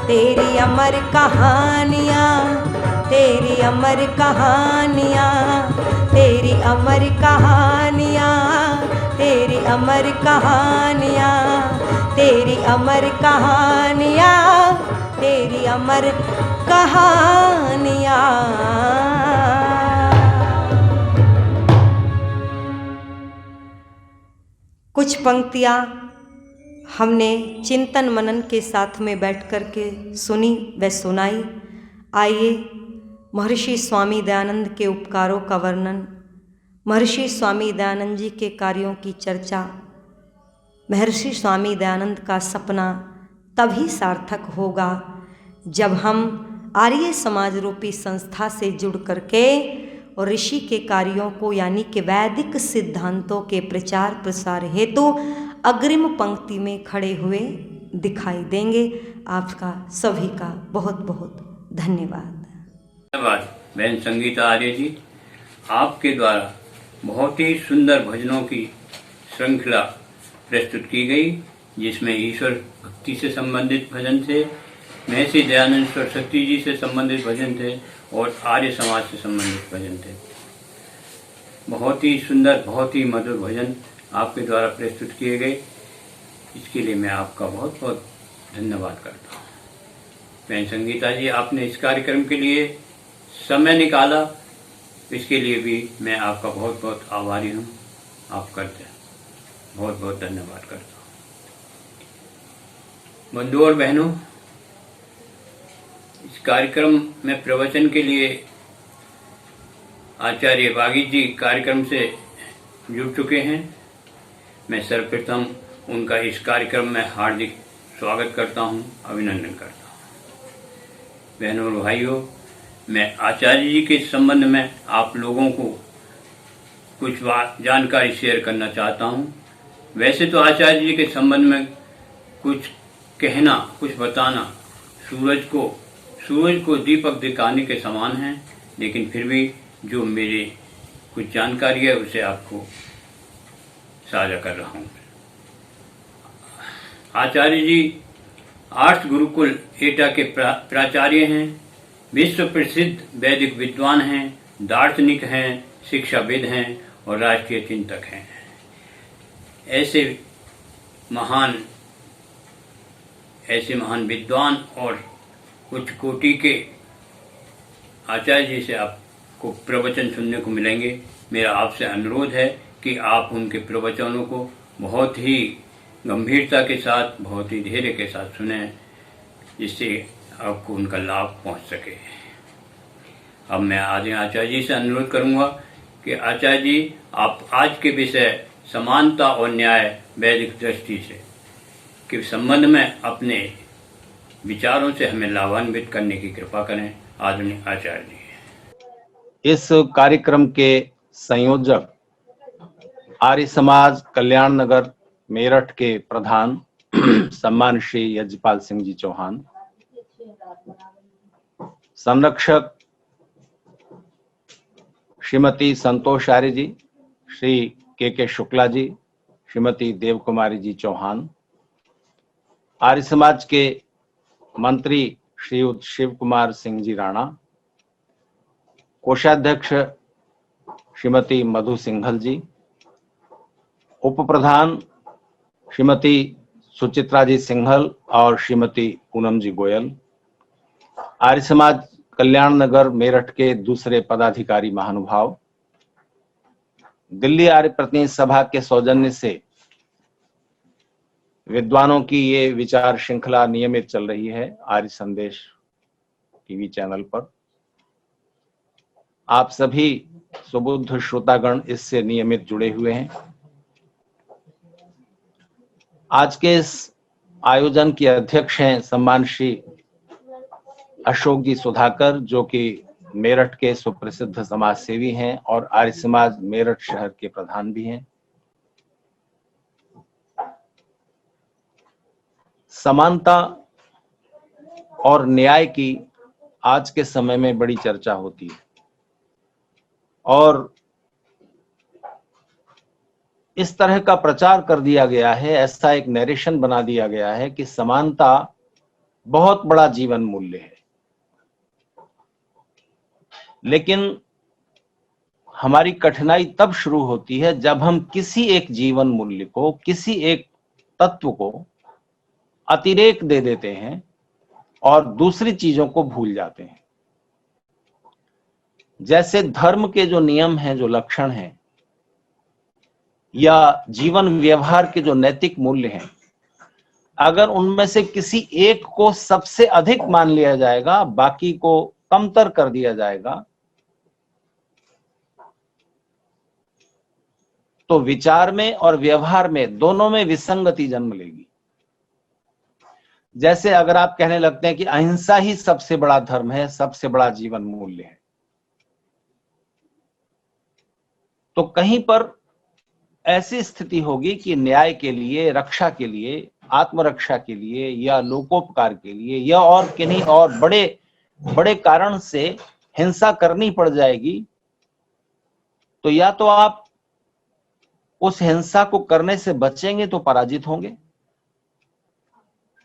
तेरी अमर कहानियाँ, तेरी अमर कहानियाँ, तेरी अमर कहानियाँ, तेरी अमर कहानियाँ, तेरी अमर कहानियाँ, तेरी अमर कहानियाँ। कुछ पंक्तियाँ हमने चिंतन मनन के साथ में बैठ कर के सुनी व सुनाई। आइए महर्षि स्वामी दयानंद के उपकारों का वर्णन, महर्षि स्वामी दयानंद जी के कार्यों की चर्चा। महर्षि स्वामी दयानंद का सपना तभी सार्थक होगा जब हम आर्य समाज रूपी संस्था से जुड़ करके और ऋषि के कार्यों को यानी कि वैदिक सिद्धांतों के प्रचार प्रसार हेतु अग्रिम पंक्ति में खड़े हुए दिखाई देंगे। आपका सभी का बहुत बहुत धन्यवाद। धन्यवाद बहन संगीता आर्य जी, आपके द्वारा बहुत ही सुंदर भजनों की श्रृंखला प्रस्तुत की गई, जिसमें ईश्वर भक्ति से संबंधित भजन थे, महर्षि दयानंद सरस्वती जी से संबंधित भजन थे और आर्य समाज से संबंधित भजन थे। बहुत ही सुंदर, बहुत ही मधुर भजन आपके द्वारा प्रस्तुत किए गए। इसके लिए मैं आपका बहुत बहुत धन्यवाद करता हूँ। बहन संगीता जी, आपने इस कार्यक्रम के लिए समय निकाला, इसके लिए भी मैं आपका बहुत बहुत आभारी हूँ। आप करते हैं, बहुत बहुत धन्यवाद करता हूँ। बंधु और बहनों, इस कार्यक्रम में प्रवचन के लिए आचार्य वागीश जी कार्यक्रम से जुड़ चुके हैं। मैं सर्वप्रथम उनका इस कार्यक्रम में हार्दिक स्वागत करता हूं, अभिनंदन करता हूं। बहनों और भाइयों, मैं आचार्य जी के संबंध में आप लोगों को कुछ जानकारी शेयर करना चाहता हूं। वैसे तो आचार्य जी के संबंध में कुछ कहना, कुछ बताना सूरज को दीपक दिखाने के समान है, लेकिन फिर भी जो मेरी कुछ जानकारी है उसे आपको साझा कर रहा हूँ। आचार्य जी आर्ष गुरुकुल एटा के प्राचार्य हैं, विश्व प्रसिद्ध वैदिक विद्वान हैं, दार्शनिक हैं, शिक्षाविद हैं और राष्ट्रीय चिंतक हैं। ऐसे महान विद्वान और उच्च कोटि के आचार्य जी से आपको प्रवचन सुनने को मिलेंगे। मेरा आपसे अनुरोध है कि आप उनके प्रवचनों को बहुत ही गंभीरता के साथ, बहुत ही धैर्य के साथ सुनें, जिससे आपको उनका लाभ पहुंच सके। अब मैं आदि आचार्य जी से अनुरोध करूंगा कि आचार्य जी, आप आज के विषय समानता और न्याय वैदिक दृष्टि से के संबंध में अपने विचारों से हमें लाभान्वित करने की कृपा करें। आदरणीय आचार्य जी। इस कार्यक्रम के संयोजक आर्य समाज कल्याण नगर मेरठ के प्रधान सम्मान श्री यज्ञपाल सिंह जी चौहान, संरक्षक श्रीमती संतोष आर्य जी, श्री के शुक्ला जी, श्रीमती देव कुमारी जी चौहान, आर्य समाज के मंत्री श्री शिव कुमार सिंह जी राणा, कोषाध्यक्ष श्रीमती मधु सिंघल जी, उप प्रधान श्रीमती सुचित्रा जी सिंघल और श्रीमती पूनम जी गोयल, आर्य समाज कल्याण नगर मेरठ के दूसरे पदाधिकारी महानुभाव, दिल्ली आर्य प्रतिनिधि सभा के सौजन्य से विद्वानों की ये विचार श्रृंखला नियमित चल रही है आर्य संदेश टीवी चैनल पर। आप सभी सुबुद्ध श्रोतागण इससे नियमित जुड़े हुए हैं। आज के इस आयोजन के अध्यक्ष हैं सम्मान श्री अशोक जी सुधाकर, जो कि मेरठ के सुप्रसिद्ध समाज सेवी हैं और आर्य समाज मेरठ शहर के प्रधान भी हैं। समानता और न्याय की आज के समय में बड़ी चर्चा होती है और इस तरह का प्रचार कर दिया गया है, ऐसा एक नरेशन बना दिया गया है कि समानता बहुत बड़ा जीवन मूल्य है। लेकिन हमारी कठिनाई तब शुरू होती है जब हम किसी एक जीवन मूल्य को, किसी एक तत्व को अतिरेक दे देते हैं और दूसरी चीजों को भूल जाते हैं। जैसे धर्म के जो नियम हैं, जो लक्षण हैं, या जीवन व्यवहार के जो नैतिक मूल्य हैं, अगर उनमें से किसी एक को सबसे अधिक मान लिया जाएगा, बाकी को कमतर कर दिया जाएगा, तो विचार में और व्यवहार में दोनों में विसंगति जन्म लेगी। जैसे अगर आप कहने लगते हैं कि अहिंसा ही सबसे बड़ा धर्म है, सबसे बड़ा जीवन मूल्य है, तो कहीं पर ऐसी स्थिति होगी कि न्याय के लिए, रक्षा के लिए, आत्मरक्षा के लिए या लोकोपकार के लिए या और किन्हीं और बड़े बड़े कारण से हिंसा करनी पड़ जाएगी। तो या तो आप उस हिंसा को करने से बचेंगे तो पराजित होंगे,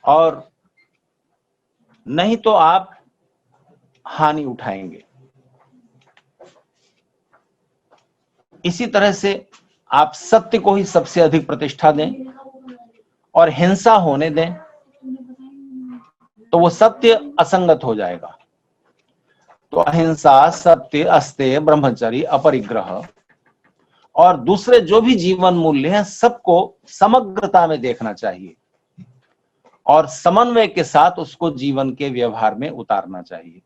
और नहीं तो आप हानि उठाएंगे। इसी तरह से आप सत्य को ही सबसे अधिक प्रतिष्ठा दें और हिंसा होने दें तो वो सत्य असंगत हो जाएगा। तो अहिंसा, सत्य, अस्तेय, ब्रह्मचर्य, अपरिग्रह और दूसरे जो भी जीवन मूल्य हैं, सबको समग्रता में देखना चाहिए और समन्वय के साथ उसको जीवन के व्यवहार में उतारना चाहिए।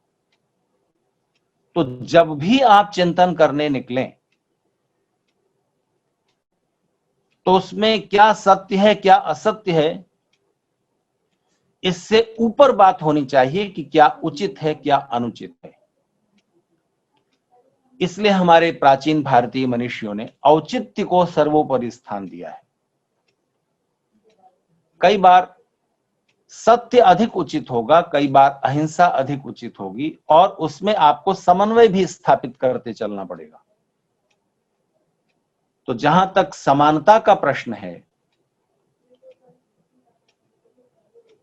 तो जब भी आप चिंतन करने निकलें तो उसमें क्या सत्य है, क्या असत्य है, इससे ऊपर बात होनी चाहिए कि क्या उचित है, क्या अनुचित है। इसलिए हमारे प्राचीन भारतीय मनीषियों ने औचित्य को सर्वोपरि स्थान दिया है। कई बार सत्य अधिक उचित होगा, कई बार अहिंसा अधिक उचित होगी, और उसमें आपको समन्वय भी स्थापित करते चलना पड़ेगा। तो जहां तक समानता का प्रश्न है,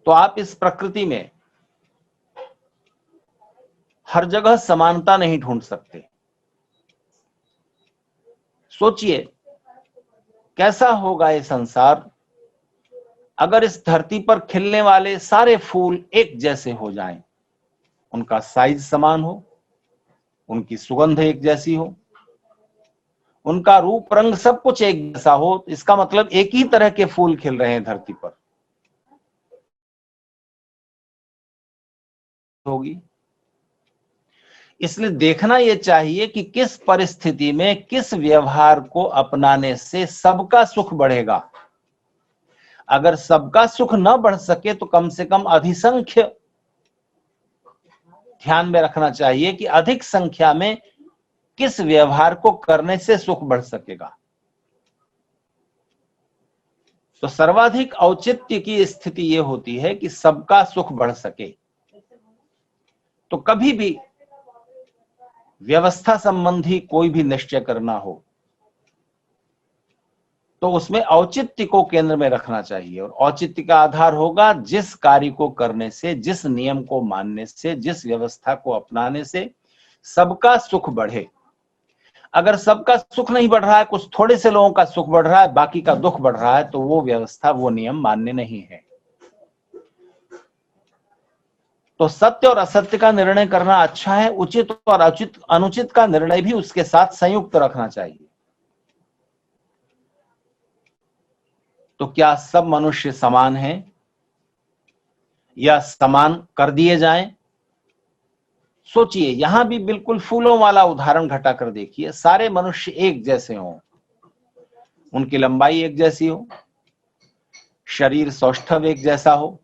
तो आप इस प्रकृति में हर जगह समानता नहीं ढूंढ सकते। सोचिए कैसा होगा ये संसार अगर इस धरती पर खिलने वाले सारे फूल एक जैसे हो जाएं, उनका साइज समान हो, उनकी सुगंध एक जैसी हो, उनका रूप रंग सब कुछ एक जैसा हो। इसका मतलब एक ही तरह के फूल खिल रहे हैं धरती पर, होगी। इसलिए देखना यह चाहिए कि किस परिस्थिति में किस व्यवहार को अपनाने से सबका सुख बढ़ेगा। अगर सबका सुख न बढ़ सके तो कम से कम अधिसंख्य ध्यान में रखना चाहिए कि अधिक संख्या में किस व्यवहार को करने से सुख बढ़ सकेगा। तो सर्वाधिक औचित्य की स्थिति यह होती है कि सबका सुख बढ़ सके। तो कभी भी व्यवस्था संबंधी कोई भी निश्चय करना हो तो उसमें औचित्य को केंद्र में रखना चाहिए, और औचित्य का आधार होगा जिस कार्य को करने से, जिस नियम को मानने से, जिस व्यवस्था को अपनाने से सबका सुख बढ़े। अगर सबका सुख नहीं बढ़ रहा है, कुछ थोड़े से लोगों का सुख बढ़ रहा है, बाकी का दुख बढ़ रहा है, तो वो व्यवस्था, वो नियम मान्य नहीं है। तो सत्य और असत्य का निर्णय करना अच्छा है, उचित और अनुचित का निर्णय भी उसके साथ संयुक्त रखना चाहिए। तो क्या सब मनुष्य समान हैं या समान कर दिए जाएं? सोचिए, यहां भी बिल्कुल फूलों वाला उदाहरण घटाकर देखिए। सारे मनुष्य एक जैसे हों, उनकी लंबाई एक जैसी हो, शरीर सौष्ठव एक जैसा हो,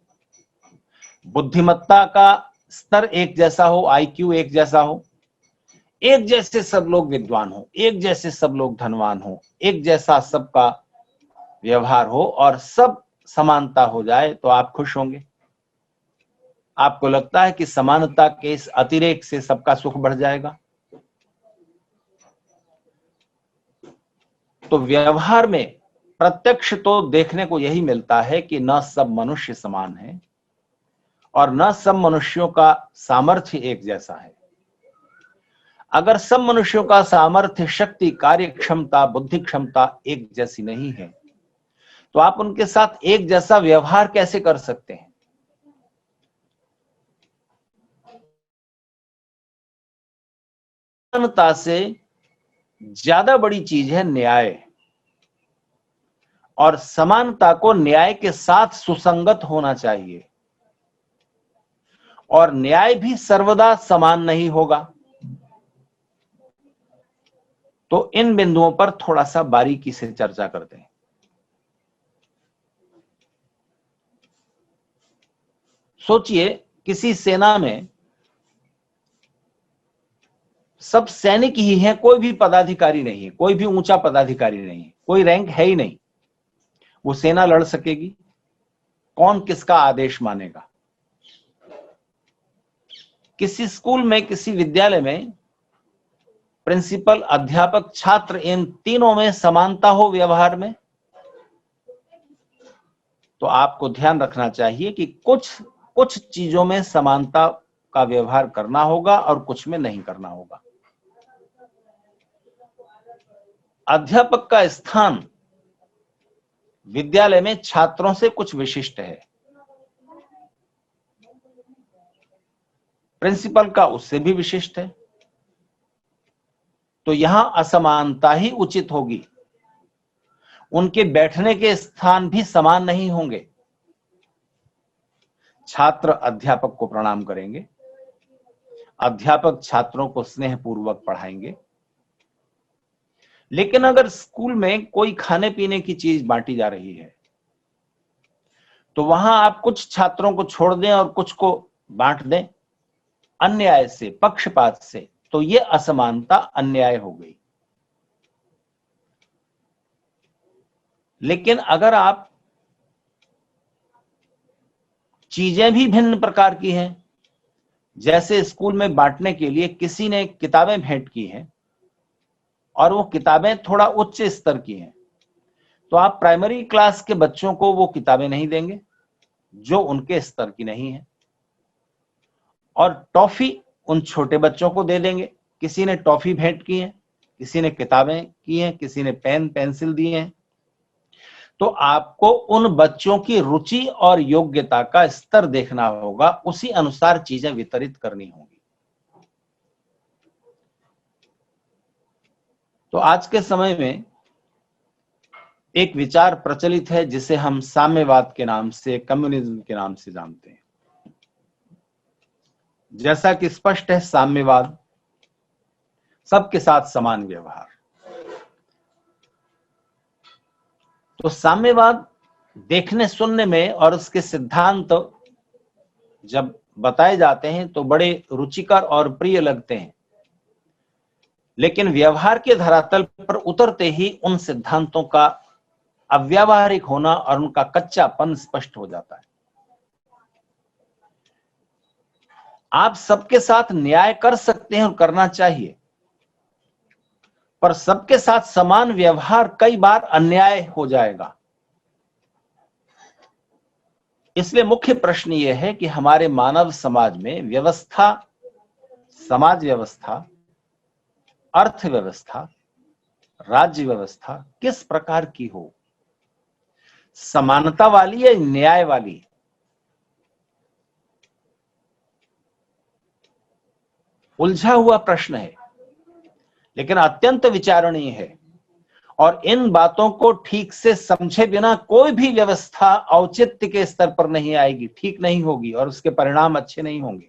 बुद्धिमत्ता का स्तर एक जैसा हो, आईक्यू एक जैसा हो, एक जैसे सब लोग विद्वान हो, एक जैसे सब लोग धनवान हो, एक जैसा सबका व्यवहार हो और सब समानता हो जाए, तो आप खुश होंगे? आपको लगता है कि समानता के इस अतिरेक से सबका सुख बढ़ जाएगा? तो व्यवहार में प्रत्यक्ष तो देखने को यही मिलता है कि न सब मनुष्य समान हैं और न सब मनुष्यों का सामर्थ्य एक जैसा है। अगर सब मनुष्यों का सामर्थ्य, शक्ति, कार्य क्षमता, बुद्धि क्षमता एक जैसी नहीं है, तो आप उनके साथ एक जैसा व्यवहार कैसे कर सकते हैं? समानता से ज्यादा बड़ी चीज है न्याय, और समानता को न्याय के साथ सुसंगत होना चाहिए, और न्याय भी सर्वदा समान नहीं होगा। तो इन बिंदुओं पर थोड़ा सा बारीकी से चर्चा करते हैं। सोचिए, किसी सेना में सब सैनिक ही हैं, कोई भी पदाधिकारी नहीं है, कोई भी ऊंचा पदाधिकारी नहीं है, कोई रैंक है ही नहीं। वो सेना लड़ सकेगी? कौन किसका आदेश मानेगा? किसी स्कूल में, किसी विद्यालय में प्रिंसिपल, अध्यापक, छात्र, इन तीनों में समानता हो व्यवहार में, तो आपको ध्यान रखना चाहिए कि कुछ चीजों में समानता का व्यवहार करना होगा और कुछ में नहीं करना होगा। अध्यापक का स्थान विद्यालय में छात्रों से कुछ विशिष्ट है, प्रिंसिपल का उससे भी विशिष्ट है, तो यहां असमानता ही उचित होगी। उनके बैठने के स्थान भी समान नहीं होंगे। छात्र अध्यापक को प्रणाम करेंगे, अध्यापक छात्रों को स्नेहपूर्वक पढ़ाएंगे, लेकिन अगर स्कूल में कोई खाने पीने की चीज बांटी जा रही है, तो वहां आप कुछ छात्रों को छोड़ दें और कुछ को बांट दें अन्याय से, पक्षपात से, तो यह असमानता अन्याय हो गई। लेकिन अगर आप चीजें भी भिन्न प्रकार की हैं, जैसे स्कूल में बांटने के लिए किसी ने किताबें भेंट की हैं और वो किताबें थोड़ा उच्च स्तर की हैं, तो आप प्राइमरी क्लास के बच्चों को वो किताबें नहीं देंगे जो उनके स्तर की नहीं है, और टॉफी उन छोटे बच्चों को दे देंगे। किसी ने टॉफी भेंट की है, किसी ने किताबें की हैं, किसी ने पेन पेंसिल दिए हैं, तो आपको उन बच्चों की रुचि और योग्यता का स्तर देखना होगा, उसी अनुसार चीजें वितरित करनी होगी। तो आज के समय में एक विचार प्रचलित है जिसे हम साम्यवाद के नाम से, कम्युनिज्म के नाम से जानते हैं। जैसा कि स्पष्ट है, साम्यवाद सबके साथ समान व्यवहार। तो साम्यवाद देखने सुनने में और उसके सिद्धांत जब बताए जाते हैं तो बड़े रुचिकर और प्रिय लगते हैं, लेकिन व्यवहार के धरातल पर उतरते ही उन सिद्धांतों का अव्यावहारिक होना और उनका कच्चापन स्पष्ट हो जाता है। आप सबके साथ न्याय कर सकते हैं और करना चाहिए, पर सबके साथ समान व्यवहार कई बार अन्याय हो जाएगा। इसलिए मुख्य प्रश्न यह है कि हमारे मानव समाज में व्यवस्था, समाज व्यवस्था, अर्थव्यवस्था, राज्य व्यवस्था किस प्रकार की हो? समानता वाली या न्याय वाली? उलझा हुआ प्रश्न है, लेकिन अत्यंत विचारणीय है और इन बातों को ठीक से समझे बिना कोई भी व्यवस्था औचित्य के स्तर पर नहीं आएगी, ठीक नहीं होगी और उसके परिणाम अच्छे नहीं होंगे।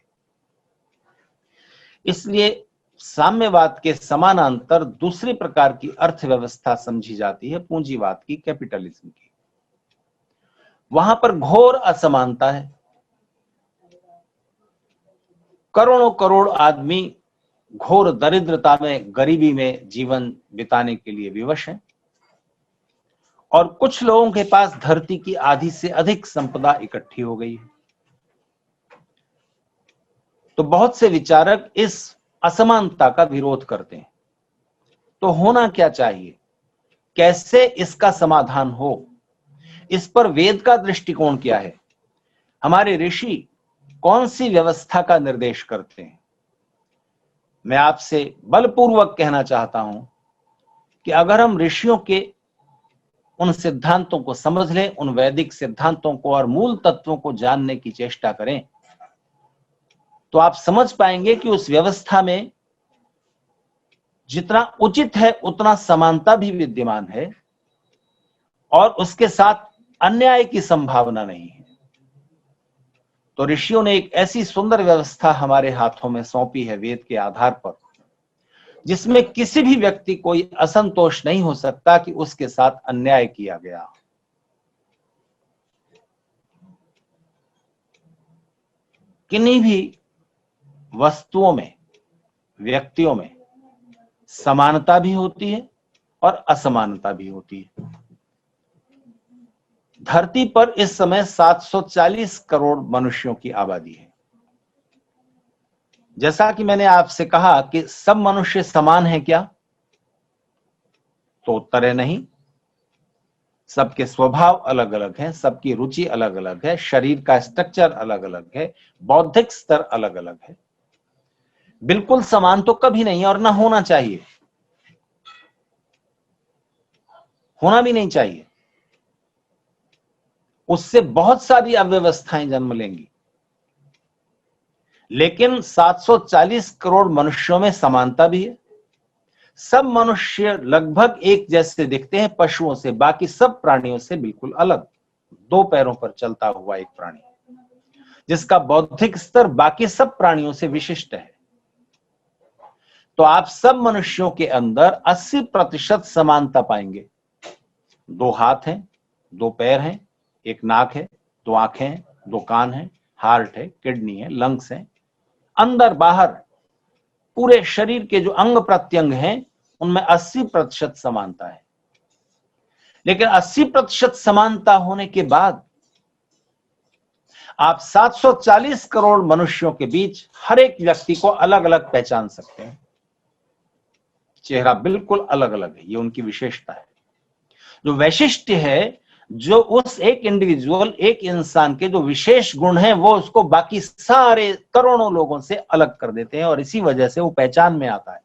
इसलिए साम्यवाद के समानांतर दूसरी प्रकार की अर्थव्यवस्था समझी जाती है पूंजीवाद की, कैपिटलिज्म की। वहां पर घोर असमानता है। करोड़ों करोड़ आदमी घोर दरिद्रता में, गरीबी में जीवन बिताने के लिए विवश हैं और कुछ लोगों के पास धरती की आधी से अधिक संपदा इकट्ठी हो गई है। तो बहुत से विचारक इस असमानता का विरोध करते हैं। तो होना क्या चाहिए, कैसे इसका समाधान हो, इस पर वेद का दृष्टिकोण क्या है, हमारे ऋषि कौन सी व्यवस्था का निर्देश करते हैं। मैं आपसे बलपूर्वक कहना चाहता हूं कि अगर हम ऋषियों के उन सिद्धांतों को समझ लें, उन वैदिक सिद्धांतों को और मूल तत्वों को जानने की चेष्टा करें, तो आप समझ पाएंगे कि उस व्यवस्था में जितना उचित है उतना समानता भी विद्यमान है और उसके साथ अन्याय की संभावना नहीं है। तो ऋषियों ने एक ऐसी सुंदर व्यवस्था हमारे हाथों में सौंपी है वेद के आधार पर, जिसमें किसी भी व्यक्ति कोई असंतोष नहीं हो सकता कि उसके साथ अन्याय किया गया। किन्हीं भी वस्तुओं में, व्यक्तियों में समानता भी होती है और असमानता भी होती है। धरती पर इस समय 740 करोड़ मनुष्यों की आबादी है। जैसा कि मैंने आपसे कहा कि सब मनुष्य समान हैं क्या, तो उत्तर है नहीं। सबके स्वभाव अलग अलग हैं, सबकी रुचि अलग अलग है, शरीर का स्ट्रक्चर अलग अलग है, बौद्धिक स्तर अलग अलग है। बिल्कुल समान तो कभी नहीं और ना होना चाहिए, होना भी नहीं चाहिए। उससे बहुत सारी अव्यवस्थाएं जन्म लेंगी। लेकिन 740 करोड़ मनुष्यों में समानता भी है। सब मनुष्य लगभग एक जैसे दिखते हैं पशुओं से, बाकी सब प्राणियों से बिल्कुल अलग। दो पैरों पर चलता हुआ एक प्राणी जिसका बौद्धिक स्तर बाकी सब प्राणियों से विशिष्ट है। तो आप सब मनुष्यों के अंदर 80% समानता पाएंगे। 2 हाथ हैं, 2 पैर हैं, 1 नाक है, 2 आंखें हैं, 2 कान हैं, हार्ट है, किडनी है, लंग्स हैं, अंदर बाहर पूरे शरीर के जो अंग प्रत्यंग हैं उनमें 80% समानता है। लेकिन 80% समानता होने के बाद आप 740 करोड़ मनुष्यों के बीच हर एक व्यक्ति को अलग अलग पहचान सकते हैं। चेहरा बिल्कुल अलग अलग है, ये उनकी विशेषता है। जो वैशिष्ट्य है, जो उस एक इंडिविजुअल, एक इंसान के जो विशेष गुण हैं, वो उसको बाकी सारे करोड़ों लोगों से अलग कर देते हैं और इसी वजह से वो पहचान में आता है।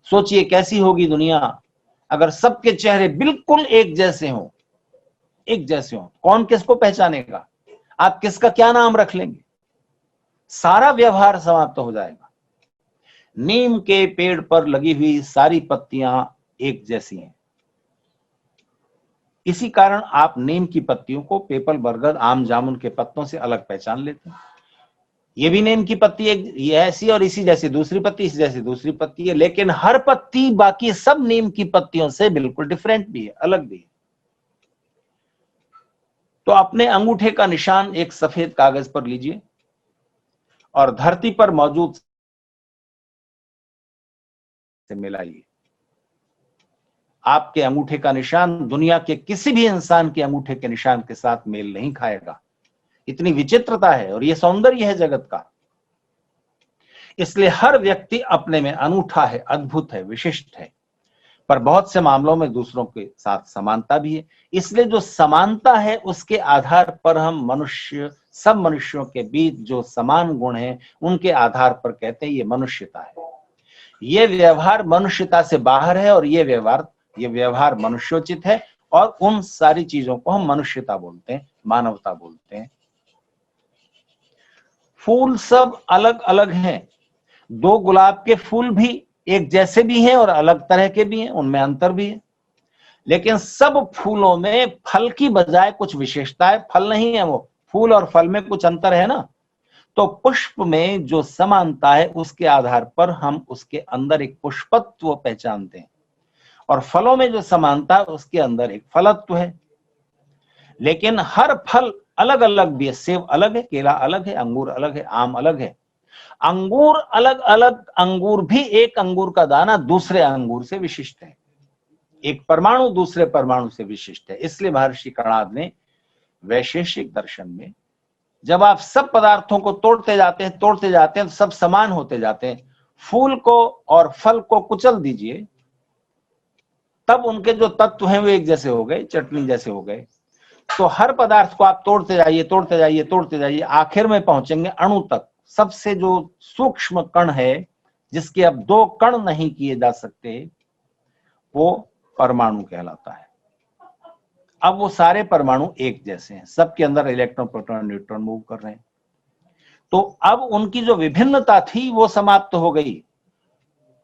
सोचिए कैसी होगी दुनिया अगर सबके चेहरे बिल्कुल एक जैसे हों, एक जैसे हों। कौन किसको पहचानेगा? आप किसका क्या नाम रख लेंगे? सारा व्यवहार समाप्त हो जाएगा। नीम के पेड़ पर लगी हुई सारी पत्तियां एक जैसी हैं। इसी कारण आप नीम की पत्तियों को पीपल, बरगद, आम, जामुन के पत्तों से अलग पहचान लेते हैं। ये भी नीम की पत्ती एक ये ऐसी और इसी जैसी दूसरी पत्ती, इसी जैसी दूसरी पत्ती है, लेकिन हर पत्ती बाकी सब नीम की पत्तियों से बिल्कुल डिफरेंट भी है, अलग भी है। तो अपने अंगूठे का निशान एक सफेद कागज पर लीजिए और धरती पर मौजूद से मिलाइए। आपके अंगूठे का निशान दुनिया के किसी भी इंसान के अंगूठे के निशान के साथ मेल नहीं खाएगा। इतनी विचित्रता है और यह सौंदर्य है जगत का। इसलिए हर व्यक्ति अपने में अनूठा है, अद्भुत है, विशिष्ट है, पर बहुत से मामलों में दूसरों के साथ समानता भी है। इसलिए जो समानता है उसके आधार पर हम मनुष्य, सब मनुष्यों के बीच जो समान गुण हैं उनके आधार पर कहते हैं ये मनुष्यता है। ये व्यवहार मनुष्यता से बाहर है और ये व्यवहार मनुष्योचित है और उन सारी चीजों को हम मनुष्यता बोलते हैं, मानवता बोलते हैं। फूल सब अलग अलग हैं। 2 गुलाब के फूल भी एक जैसे भी हैं और अलग तरह के भी हैं, उनमें अंतर भी है। लेकिन सब फूलों में फल की बजाय कुछ विशेषता है, फल नहीं है वो, फूल और फल में कुछ अंतर है ना। तो पुष्प में जो समानता है उसके आधार पर हम उसके अंदर एक पुष्पत्व पहचानते हैं, और फलों में जो समानता है उसके अंदर एक फलत्व है। लेकिन हर फल अलग अलग भी है, सेब अलग है, केला अलग है, अंगूर अलग है, आम अलग है। अंगूर अलग अलग अंगूर भी एक अंगूर का दाना दूसरे अंगूर से विशिष्ट है, एक परमाणु दूसरे परमाणु से विशिष्ट है। इसलिए महर्षि कणाद ने वैशेषिक दर्शन में जब आप सब पदार्थों को तोड़ते जाते हैं तो सब समान होते जाते हैं। फूल को और फल को कुचल दीजिए, तब उनके जो तत्व हैं वो एक जैसे हो गए, चटनी जैसे हो गए। तो हर पदार्थ को आप तोड़ते जाइए, आखिर में पहुंचेंगे अणु तक। सबसे जो सूक्ष्म कण है, जिसके अब दो कण नहीं किए जा सकते, वो परमाणु कहलाता है। अब वो सारे परमाणु एक जैसे हैं, सबके अंदर इलेक्ट्रॉन प्रोटॉन न्यूट्रॉन मूव कर रहे हैं। तो अब उनकी जो विभिन्नता थी वो समाप्त हो गई।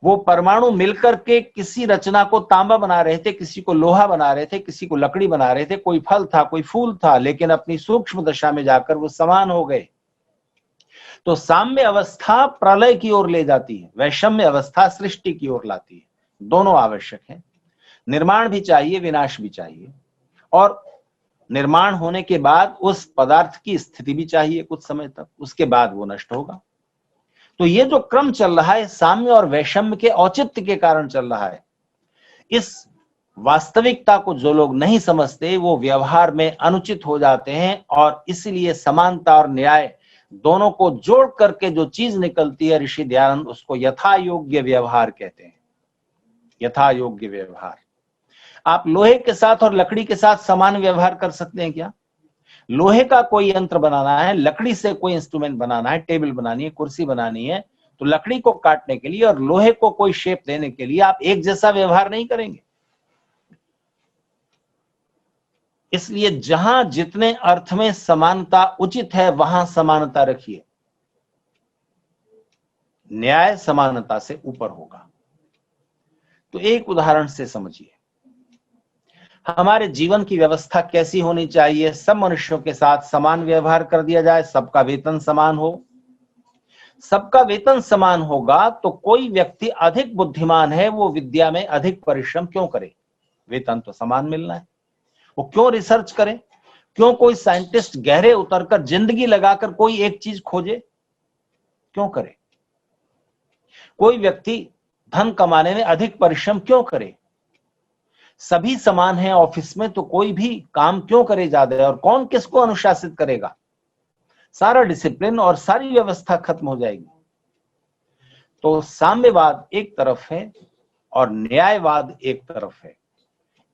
वो परमाणु मिलकर के किसी रचना को तांबा बना रहे थे, किसी को लोहा बना रहे थे, किसी को लकड़ी बना रहे थे, कोई फल था, कोई फूल था, लेकिन अपनी सूक्ष्म दशा में जाकर वो समान हो गए। तो साम्य अवस्था प्रलय की ओर ले जाती है, वैषम्य अवस्था सृष्टि की ओर लाती है। दोनों आवश्यक है, निर्माण भी चाहिए, विनाश भी चाहिए। और निर्माण होने के बाद उस पदार्थ की स्थिति भी चाहिए कुछ समय तक, उसके बाद वो नष्ट होगा। तो ये जो क्रम चल रहा है, साम्य और वैषम्य के औचित्य के कारण चल रहा है। इस वास्तविकता को जो लोग नहीं समझते वो व्यवहार में अनुचित हो जाते हैं, और इसलिए समानता और न्याय दोनों को जोड़ करके जो चीज निकलती है, ऋषि दयानंद उसको यथा योग्य व्यवहार कहते हैं। यथा योग्य व्यवहार। आप लोहे के साथ और लकड़ी के साथ समान व्यवहार कर सकते हैं क्या? लोहे का कोई यंत्र बनाना है, लकड़ी से कोई इंस्ट्रूमेंट बनाना है, टेबल बनानी है, कुर्सी बनानी है, तो लकड़ी को काटने के लिए और लोहे को कोई शेप देने के लिए आप एक जैसा व्यवहार नहीं करेंगे। इसलिए जहां जितने अर्थ में समानता उचित है वहां समानता रखिए। न्याय समानता से ऊपर होगा। तो एक उदाहरण से समझिए, हमारे जीवन की व्यवस्था कैसी होनी चाहिए? सब मनुष्यों के साथ समान व्यवहार कर दिया जाए, सबका वेतन समान हो। सबका वेतन समान होगा तो कोई व्यक्ति अधिक बुद्धिमान है, वो विद्या में अधिक परिश्रम क्यों करे? वेतन तो समान मिलना है। वो क्यों रिसर्च करे? क्यों कोई साइंटिस्ट गहरे उतरकर जिंदगी लगाकर कोई एक चीज खोजे? क्यों करे? कोई व्यक्ति धन कमाने में अधिक परिश्रम क्यों करे? सभी समान हैं ऑफिस में, तो कोई भी काम क्यों करे ज्यादा? और कौन किसको अनुशासित करेगा? सारा डिसिप्लिन और सारी व्यवस्था खत्म हो जाएगी। तो साम्यवाद एक तरफ है और न्यायवाद एक तरफ है।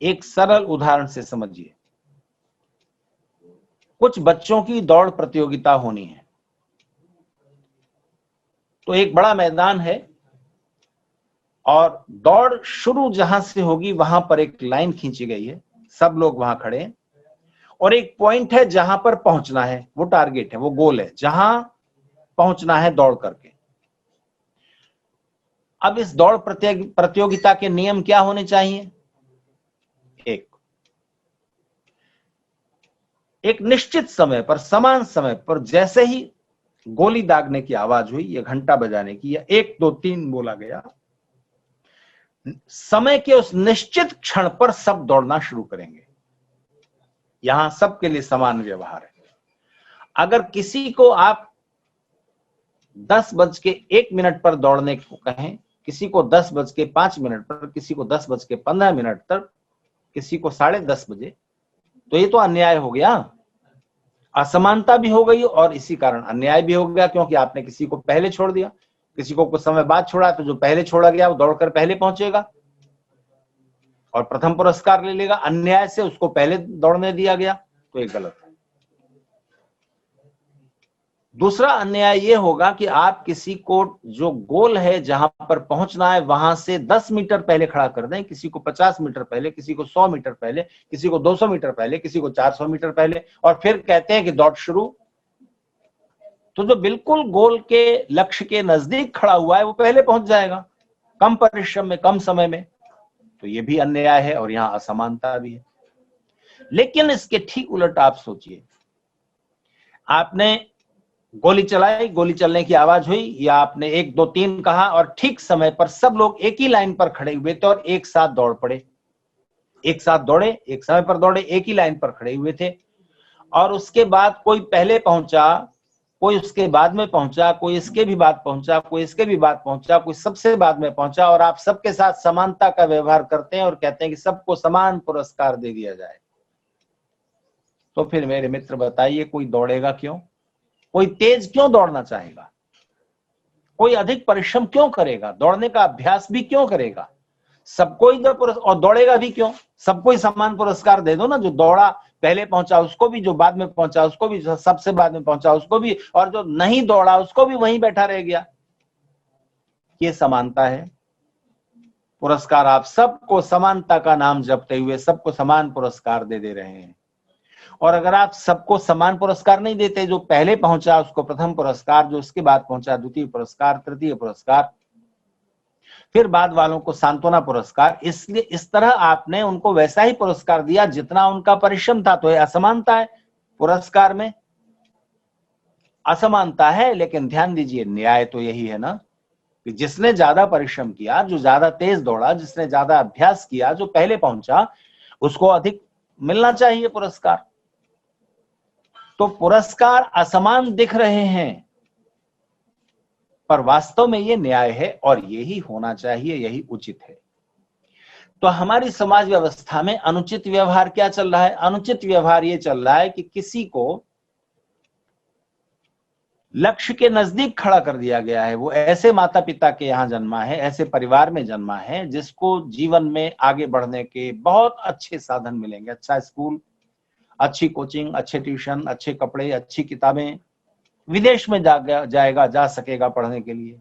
एक सरल उदाहरण से समझिए। कुछ बच्चों की दौड़ प्रतियोगिता होनी है, तो एक बड़ा मैदान है और दौड़ शुरू जहां से होगी वहां पर एक लाइन खींची गई है, सब लोग वहां खड़े हैं, और एक पॉइंट है जहां पर पहुंचना है, वो टारगेट है, वो गोल है, जहां पहुंचना है दौड़ करके। अब इस दौड़ प्रतियोगिता के नियम क्या होने चाहिए? एक निश्चित समय पर, समान समय पर जैसे ही गोली दागने की आवाज हुई या घंटा बजाने की या 1 2 3 बोला गया, समय के उस निश्चित क्षण पर सब दौड़ना शुरू करेंगे। यहां सबके लिए समान व्यवहार है। अगर किसी को आप 10:01 पर दौड़ने को कहें, किसी को 10:05 पर, किसी को 10:15 तक, किसी को 10:30 बजे, तो ये तो अन्याय हो गया, असमानता भी हो गई और इसी कारण अन्याय भी हो गया, क्योंकि आपने किसी को पहले छोड़ दिया, किसी को कुछ समय बाद छोड़ा, तो जो पहले छोड़ा गया वो दौड़कर पहले पहुंचेगा और प्रथम पुरस्कार ले लेगा। अन्याय से उसको पहले दौड़ने दिया गया, तो ये गलत है। दूसरा अन्याय ये होगा कि आप किसी को जो गोल है जहां पर पहुंचना है वहां से 10 मीटर पहले खड़ा कर दें, किसी को 50 मीटर पहले, किसी को 100 मीटर पहले, किसी को 200 मीटर पहले, किसी को 400 मीटर पहले, और फिर कहते हैं कि दौड़ शुरू। तो जो बिल्कुल गोल के लक्ष्य के नजदीक खड़ा हुआ है वो पहले पहुंच जाएगा, कम परिश्रम में, कम समय में। तो ये भी अन्याय है और यहाँ असमानता भी है। लेकिन इसके ठीक उलट आप सोचिए, आपने गोली चलाई, गोली चलने की आवाज हुई, या आपने 1 2 3 कहा और ठीक समय पर सब लोग एक ही लाइन पर खड़े हुए थे और एक साथ दौड़ पड़े, एक साथ दौड़े, एक समय पर दौड़े, एक ही लाइन पर खड़े हुए थे। और उसके बाद कोई पहले पहुंचा, कोई उसके बाद में पहुंचा, कोई इसके भी बाद पहुंचा, कोई इसके भी बाद पहुंचा, कोई सबसे बाद में पहुंचा, और आप सबके साथ समानता का व्यवहार करते हैं और कहते हैं कि सबको समान पुरस्कार दे दिया जाए। तो फिर मेरे मित्र बताइए, कोई दौड़ेगा क्यों? कोई तेज क्यों दौड़ना चाहेगा? कोई अधिक परिश्रम क्यों करेगा? दौड़ने का अभ्यास भी क्यों करेगा? सबको ही और दौड़ेगा भी क्यों? सबको ही समान पुरस्कार दे दो ना, जो दौड़ा पहले पहुंचा उसको भी, जो बाद में पहुंचा उसको भी, सबसे बाद में पहुंचा उसको भी, और जो नहीं दौड़ा उसको भी वहीं बैठा रह गया। ये समानता है? पुरस्कार आप सबको समानता का नाम जपते हुए सबको समान पुरस्कार दे रहे हैं। और अगर आप सबको समान पुरस्कार नहीं देते, जो पहले पहुंचा उसको प्रथम पुरस्कार, जो उसके बाद पहुंचा द्वितीय पुरस्कार, तृतीय पुरस्कार, फिर बाद वालों को सांत्वना पुरस्कार, इसलिए इस तरह आपने उनको वैसा ही पुरस्कार दिया जितना उनका परिश्रम था। तो ये असमानता है, पुरस्कार में असमानता है। लेकिन ध्यान दीजिए, न्याय तो यही है ना कि जिसने ज्यादा परिश्रम किया, जो ज्यादा तेज दौड़ा, जिसने ज्यादा अभ्यास किया, जो पहले पहुंचा, उसको अधिक मिलना चाहिए पुरस्कार। तो पुरस्कार असमान दिख रहे हैं, पर वास्तव में ये न्याय है और यही होना चाहिए, यही उचित है। तो हमारी समाज व्यवस्था में अनुचित व्यवहार क्या चल रहा है? अनुचित व्यवहार ये चल रहा है कि किसी को लक्ष्य के नजदीक खड़ा कर दिया गया है। वो ऐसे माता पिता के यहाँ जन्मा है, ऐसे परिवार में जन्मा है, जिसको जीवन में आगे बढ़ने के बहुत अच्छे साधन मिलेंगे। अच्छा स्कूल, अच्छी कोचिंग, अच्छे ट्यूशन, अच्छे कपड़े, अच्छी किताबें, विदेश में जा सकेगा पढ़ने के लिए।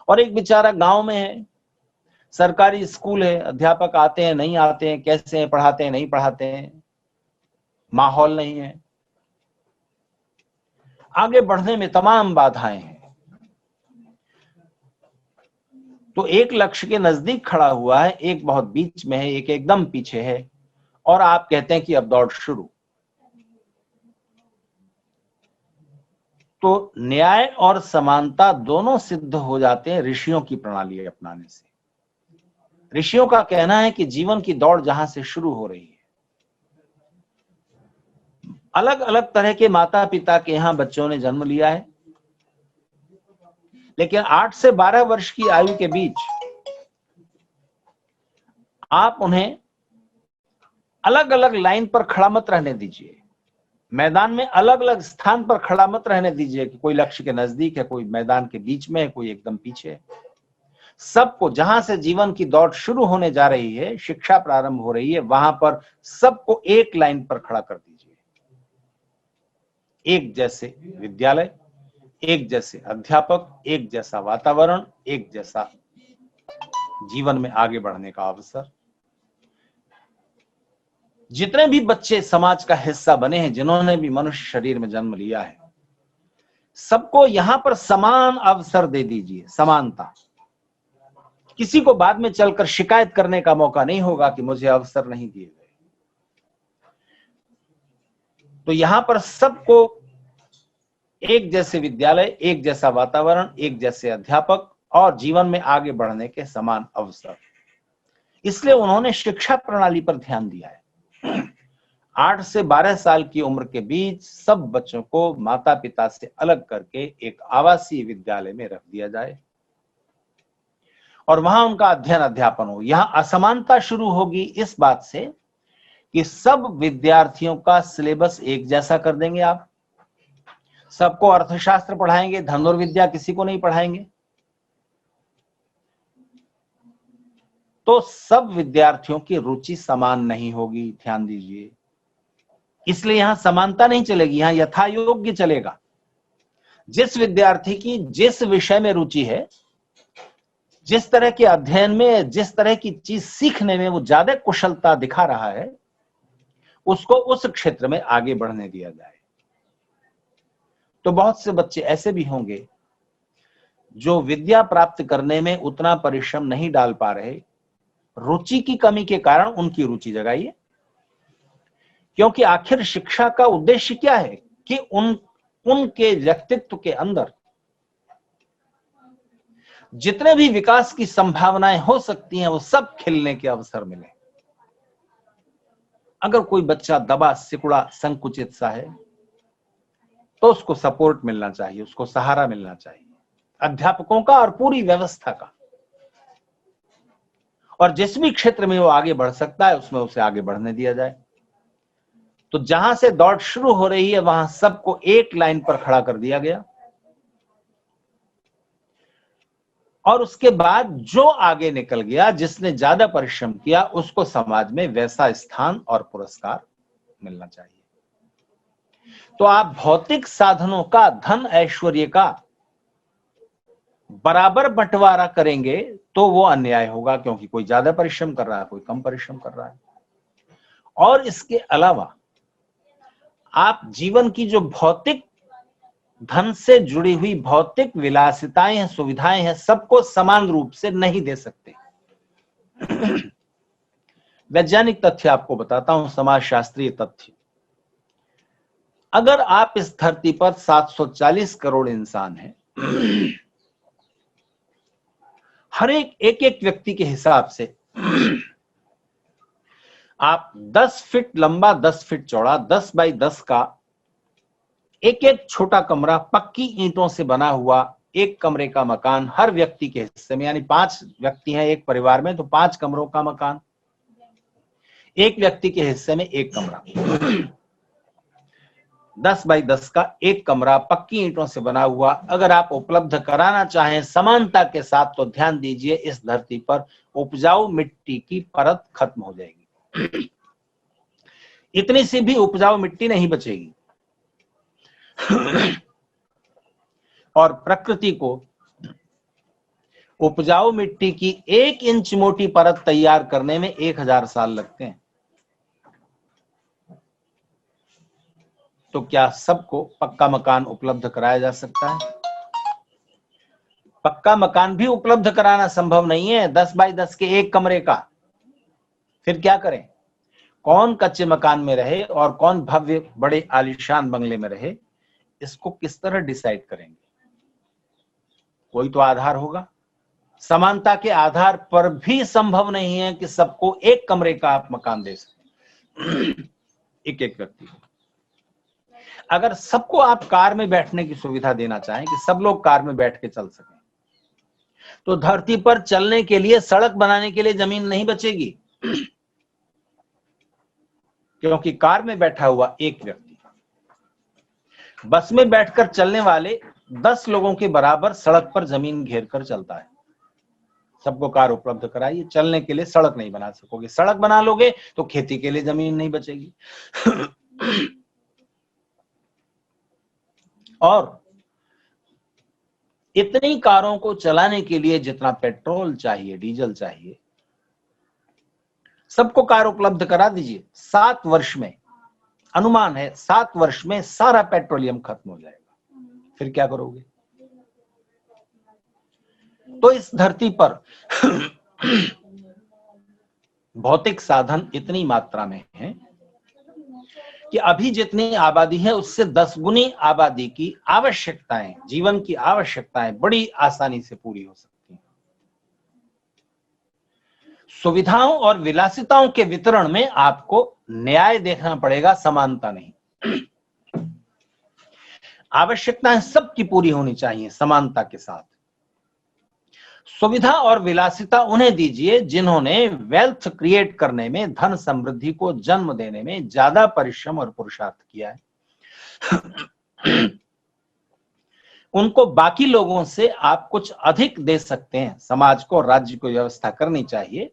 और एक बेचारा गांव में है, सरकारी स्कूल है, अध्यापक आते हैं नहीं आते हैं, कैसे हैं, पढ़ाते हैं नहीं पढ़ाते हैं, माहौल नहीं है, आगे बढ़ने में तमाम बाधाएं हैं। तो एक लक्ष्य के नजदीक खड़ा हुआ है, एक बहुत बीच में है, एक एकदम पीछे है, और आप कहते हैं कि अब दौड़ शुरू। तो न्याय और समानता दोनों सिद्ध हो जाते हैं ऋषियों की प्रणाली अपनाने से। ऋषियों का कहना है कि जीवन की दौड़ जहां से शुरू हो रही है, अलग अलग तरह के माता पिता के यहां बच्चों ने जन्म लिया है, लेकिन 8 से 12 वर्ष की आयु के बीच आप उन्हें अलग अलग लाइन पर खड़ा मत रहने दीजिए, मैदान में अलग अलग स्थान पर खड़ा मत रहने दीजिए कि कोई लक्ष्य के नजदीक है, कोई मैदान के बीच में है, कोई एकदम पीछे है। सबको जहां से जीवन की दौड़ शुरू होने जा रही है, शिक्षा प्रारंभ हो रही है, वहां पर सबको एक लाइन पर खड़ा कर दीजिए। एक जैसे विद्यालय, एक जैसे अध्यापक, एक जैसा वातावरण, एक जैसा जीवन में आगे बढ़ने का अवसर। जितने भी बच्चे समाज का हिस्सा बने हैं, जिन्होंने भी मनुष्य शरीर में जन्म लिया है, सबको यहां पर समान अवसर दे दीजिए, समानता। किसी को बाद में चलकर शिकायत करने का मौका नहीं होगा कि मुझे अवसर नहीं दिए गए। तो यहां पर सबको एक जैसे विद्यालय, एक जैसा वातावरण, एक जैसे अध्यापक और जीवन में आगे बढ़ने के समान अवसर। इसलिए उन्होंने शिक्षा प्रणाली पर ध्यान दिया है। 8 से 12 साल की उम्र के बीच सब बच्चों को माता पिता से अलग करके एक आवासीय विद्यालय में रख दिया जाए और वहां उनका अध्ययन अध्यापन हो। यहां असमानता शुरू होगी इस बात से कि सब विद्यार्थियों का सिलेबस एक जैसा कर देंगे आप। सबको अर्थशास्त्र पढ़ाएंगे, धनुर्विद्या किसी को नहीं पढ़ाएंगे। तो सब विद्यार्थियों की रुचि समान नहीं होगी, ध्यान दीजिए। इसलिए यहां समानता नहीं चलेगी, यहां यथा योग्य चलेगा। जिस विद्यार्थी की जिस विषय में रुचि है, जिस तरह के अध्ययन में, जिस तरह की चीज सीखने में वो ज्यादा कुशलता दिखा रहा है, उसको उस क्षेत्र में आगे बढ़ने दिया जाए। तो बहुत से बच्चे ऐसे भी होंगे जो विद्या प्राप्त करने में उतना परिश्रम नहीं डाल पा रहे, रुचि की कमी के कारण उनकी रुचि जगाइए, क्योंकि आखिर शिक्षा का उद्देश्य क्या है कि उनके व्यक्तित्व के अंदर जितने भी विकास की संभावनाएं हो सकती हैं वो सब खिलने के अवसर मिले। अगर कोई बच्चा दबा सिकुड़ा संकुचित सा है तो उसको सपोर्ट मिलना चाहिए, उसको सहारा मिलना चाहिए, अध्यापकों का और पूरी व्यवस्था का। और जिस भी क्षेत्र में वो आगे बढ़ सकता है उसमें उसे आगे बढ़ने दिया जाए। तो जहां से दौड़ शुरू हो रही है वहां सबको एक लाइन पर खड़ा कर दिया गया, और उसके बाद जो आगे निकल गया, जिसने ज्यादा परिश्रम किया, उसको समाज में वैसा स्थान और पुरस्कार मिलना चाहिए। तो आप भौतिक साधनों का, धन ऐश्वर्य का बराबर बंटवारा करेंगे तो वो अन्याय होगा, क्योंकि कोई ज्यादा परिश्रम कर रहा है, कोई कम परिश्रम कर रहा है। और इसके अलावा आप जीवन की जो भौतिक धन से जुड़ी हुई भौतिक विलासिताएं हैं, सुविधाएं हैं, सबको समान रूप से नहीं दे सकते। वैज्ञानिक तथ्य आपको बताता हूं, समाजशास्त्रीय तथ्य। अगर आप इस धरती पर 740 करोड़ इंसान हैं, हर एक व्यक्ति के हिसाब से आप 10 फीट लंबा, 10 फीट चौड़ा, 10 बाई 10 का एक छोटा कमरा, पक्की ईंटों से बना हुआ एक कमरे का मकान हर व्यक्ति के हिस्से में, यानी 5 व्यक्ति हैं एक परिवार में तो 5 कमरों का मकान, एक व्यक्ति के हिस्से में एक कमरा, 10 बाई 10 का एक कमरा पक्की ईंटों से बना हुआ अगर आप उपलब्ध कराना चाहें समानता के साथ, तो ध्यान दीजिए, इस धरती पर उपजाऊ मिट्टी की परत खत्म हो जाएगी। इतनी सी भी उपजाऊ मिट्टी नहीं बचेगी। और प्रकृति को उपजाऊ मिट्टी की 1 इंच मोटी परत तैयार करने में 1000 साल लगते हैं। तो क्या सबको पक्का मकान उपलब्ध कराया जा सकता है? पक्का मकान भी उपलब्ध कराना संभव नहीं है 10 बाई 10 के एक कमरे का। फिर क्या करें? कौन कच्चे मकान में रहे और कौन भव्य बड़े आलीशान बंगले में रहे, इसको किस तरह डिसाइड करेंगे? कोई तो आधार होगा। समानता के आधार पर भी संभव नहीं है कि सबको एक कमरे का आप मकान दे सकें, एक व्यक्ति को। अगर सबको आप कार में बैठने की सुविधा देना चाहें कि सब लोग कार में बैठ के चल सकें, तो धरती पर चलने के लिए, सड़क बनाने के लिए जमीन नहीं बचेगी, क्योंकि कार में बैठा हुआ एक व्यक्ति बस में बैठकर चलने वाले 10 लोगों के बराबर सड़क पर जमीन घेर कर चलता है। सबको कार उपलब्ध कराइए, चलने के लिए सड़क नहीं बना सकोगे। सड़क बना लोगे तो खेती के लिए जमीन नहीं बचेगी। और इतनी कारों को चलाने के लिए जितना पेट्रोल चाहिए, डीजल चाहिए, सबको कार उपलब्ध करा दीजिए। 7 वर्ष में, अनुमान है 7 वर्ष में सारा पेट्रोलियम खत्म हो जाएगा। फिर क्या करोगे? तो इस धरती पर भौतिक साधन इतनी मात्रा में है कि अभी जितनी आबादी है उससे 10 गुनी आबादी की आवश्यकताएं, जीवन की आवश्यकताएं बड़ी आसानी से पूरी हो सकती हैं। सुविधाओं और विलासिताओं के वितरण में आपको न्याय देखना पड़ेगा, समानता नहीं। आवश्यकताएं सबकी पूरी होनी चाहिए समानता के साथ। सुविधा और विलासिता उन्हें दीजिए जिन्होंने वेल्थ क्रिएट करने में, धन समृद्धि को जन्म देने में ज्यादा परिश्रम और पुरुषार्थ किया है। उनको बाकी लोगों से आप कुछ अधिक दे सकते हैं। समाज को, राज्य को व्यवस्था करनी चाहिए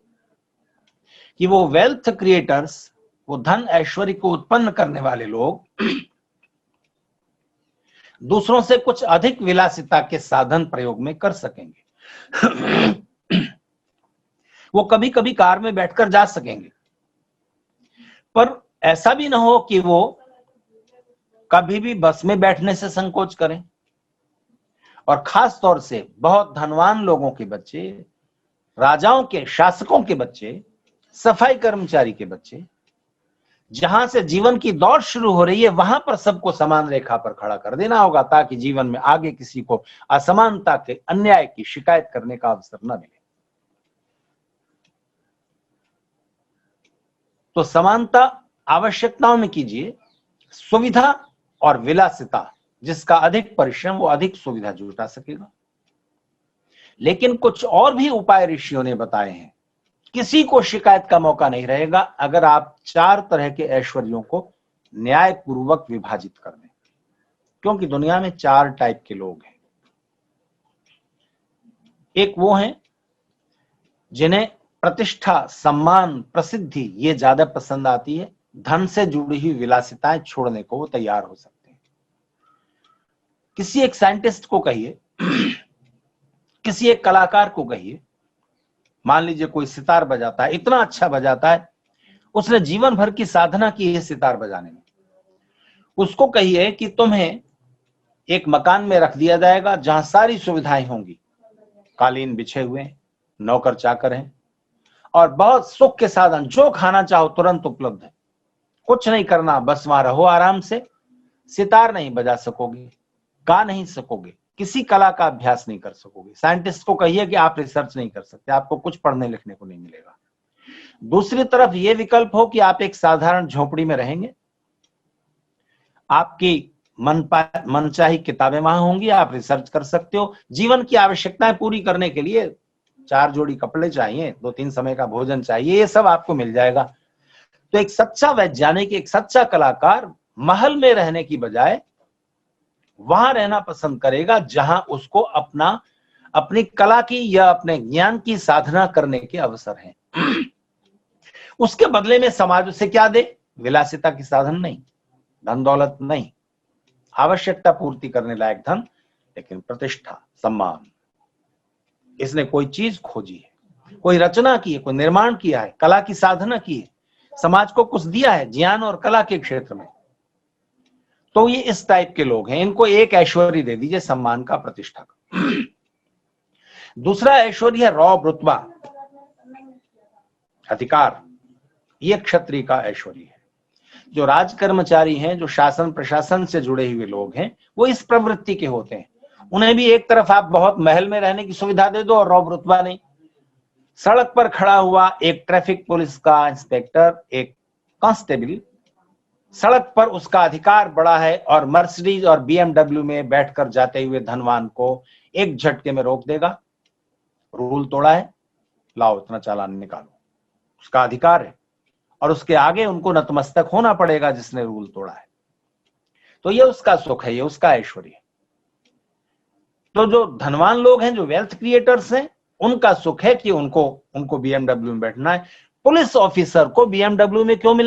कि वो वेल्थ क्रिएटर्स, वो धन ऐश्वर्य को उत्पन्न करने वाले लोग दूसरों से कुछ अधिक विलासिता के साधन प्रयोग में कर सकेंगे। वो कभी कभी कार में बैठकर जा सकेंगे, पर ऐसा भी ना हो कि वो कभी भी बस में बैठने से संकोच करें। और खास तौर से बहुत धनवान लोगों के बच्चे राजाओं के, शासकों के बच्चे, सफाई कर्मचारी के बच्चे, जहां से जीवन की दौड़ शुरू हो रही है वहां पर सबको समान रेखा पर खड़ा कर देना होगा, ताकि जीवन में आगे किसी को असमानता के, अन्याय की शिकायत करने का अवसर न मिले। तो समानता आवश्यकताओं में कीजिए, सुविधा और विलासिता, जिसका अधिक परिश्रम वो अधिक सुविधा जुटा सकेगा। लेकिन कुछ और भी उपाय ऋषियों ने बताए हैं। किसी को शिकायत का मौका नहीं रहेगा अगर आप 4 तरह के ऐश्वर्यों को न्यायपूर्वक विभाजित कर दें, क्योंकि दुनिया में 4 टाइप के लोग हैं। एक वो हैं जिन्हें प्रतिष्ठा, सम्मान, प्रसिद्धि ये ज्यादा पसंद आती है, धन से जुड़ी हुई विलासिताएं छोड़ने को वो तैयार हो सकते हैं। किसी एक साइंटिस्ट को कहिए, किसी एक कलाकार को कहिए, मान लीजिए कोई सितार बजाता है, इतना अच्छा बजाता है, उसने जीवन भर की साधना की है सितार बजाने में, उसको कहिए कि तुम्हें एक मकान में रख दिया जाएगा जहां सारी सुविधाएं होंगी, कालीन बिछे हुए, नौकर चाकर हैं और बहुत सुख के साधन, जो खाना चाहो तुरंत उपलब्ध है, कुछ नहीं करना, बस वहां रहो आराम से। सितार नहीं बजा सकोगे, गा नहीं सकोगे, किसी कला का अभ्यास नहीं कर सकोगे। साइंटिस्ट को कहिए कि आप रिसर्च नहीं कर सकते, आपको कुछ पढ़ने लिखने को नहीं मिलेगा। दूसरी तरफ यह विकल्प हो कि आप एक साधारण झोपड़ी में रहेंगे, आपकी मनचाही किताबें वहां होंगी, आप रिसर्च कर सकते हो। जीवन की आवश्यकताएं पूरी करने के लिए 4 जोड़ी कपड़े चाहिए, 2-3 समय का भोजन चाहिए, ये सब आपको मिल जाएगा। तो एक सच्चा वैज्ञानिक, एक सच्चा कलाकार महल में रहने की बजाय वहां रहना पसंद करेगा जहां उसको अपनी कला की या अपने ज्ञान की साधना करने के अवसर हैं। उसके बदले में समाज उसे क्या दे? विलासिता की साधन नहीं, धन दौलत नहीं, आवश्यकता पूर्ति करने लायक धन, लेकिन प्रतिष्ठा, सम्मान। इसने कोई चीज खोजी है, कोई रचना की है, कोई निर्माण किया है, कला की साधना की है, समाज को कुछ दिया है ज्ञान और कला के क्षेत्र में। तो ये इस टाइप के लोग हैं। इनको एक ऐश्वर्य दे दीजिए, सम्मान का, प्रतिष्ठा का। दूसरा ऐश्वर्य है रौब, रुतबा, अधिकार। ये क्षत्रिय का ऐश्वर्य है। जो राज कर्मचारी हैं, जो शासन प्रशासन से जुड़े हुए लोग हैं, वो इस प्रवृत्ति के होते हैं। उन्हें भी एक तरफ आप बहुत महल में रहने की सुविधा दे दो और रौब रुतबा नहीं। सड़क पर खड़ा हुआ एक ट्रैफिक पुलिस का इंस्पेक्टर, एक कांस्टेबल, सड़क पर उसका अधिकार बड़ा है और मर्सिडीज और BMW में बैठकर जाते हुए धनवान को एक झटके में रोक देगा। रूल तोड़ा है, लाओ इतना चालान निकालो, उसका अधिकार है और उसके आगे उनको नतमस्तक होना पड़ेगा जिसने रूल तोड़ा है। तो ये उसका सुख है, ये उसका ऐश्वर्य है। तो जो धनवान लोग हैं, जो वेल्थ क्रिएटर्स हैं, उनका सुख है कि उनको BMW में बैठना है। पुलिस ऑफिसर को BMW में क्यों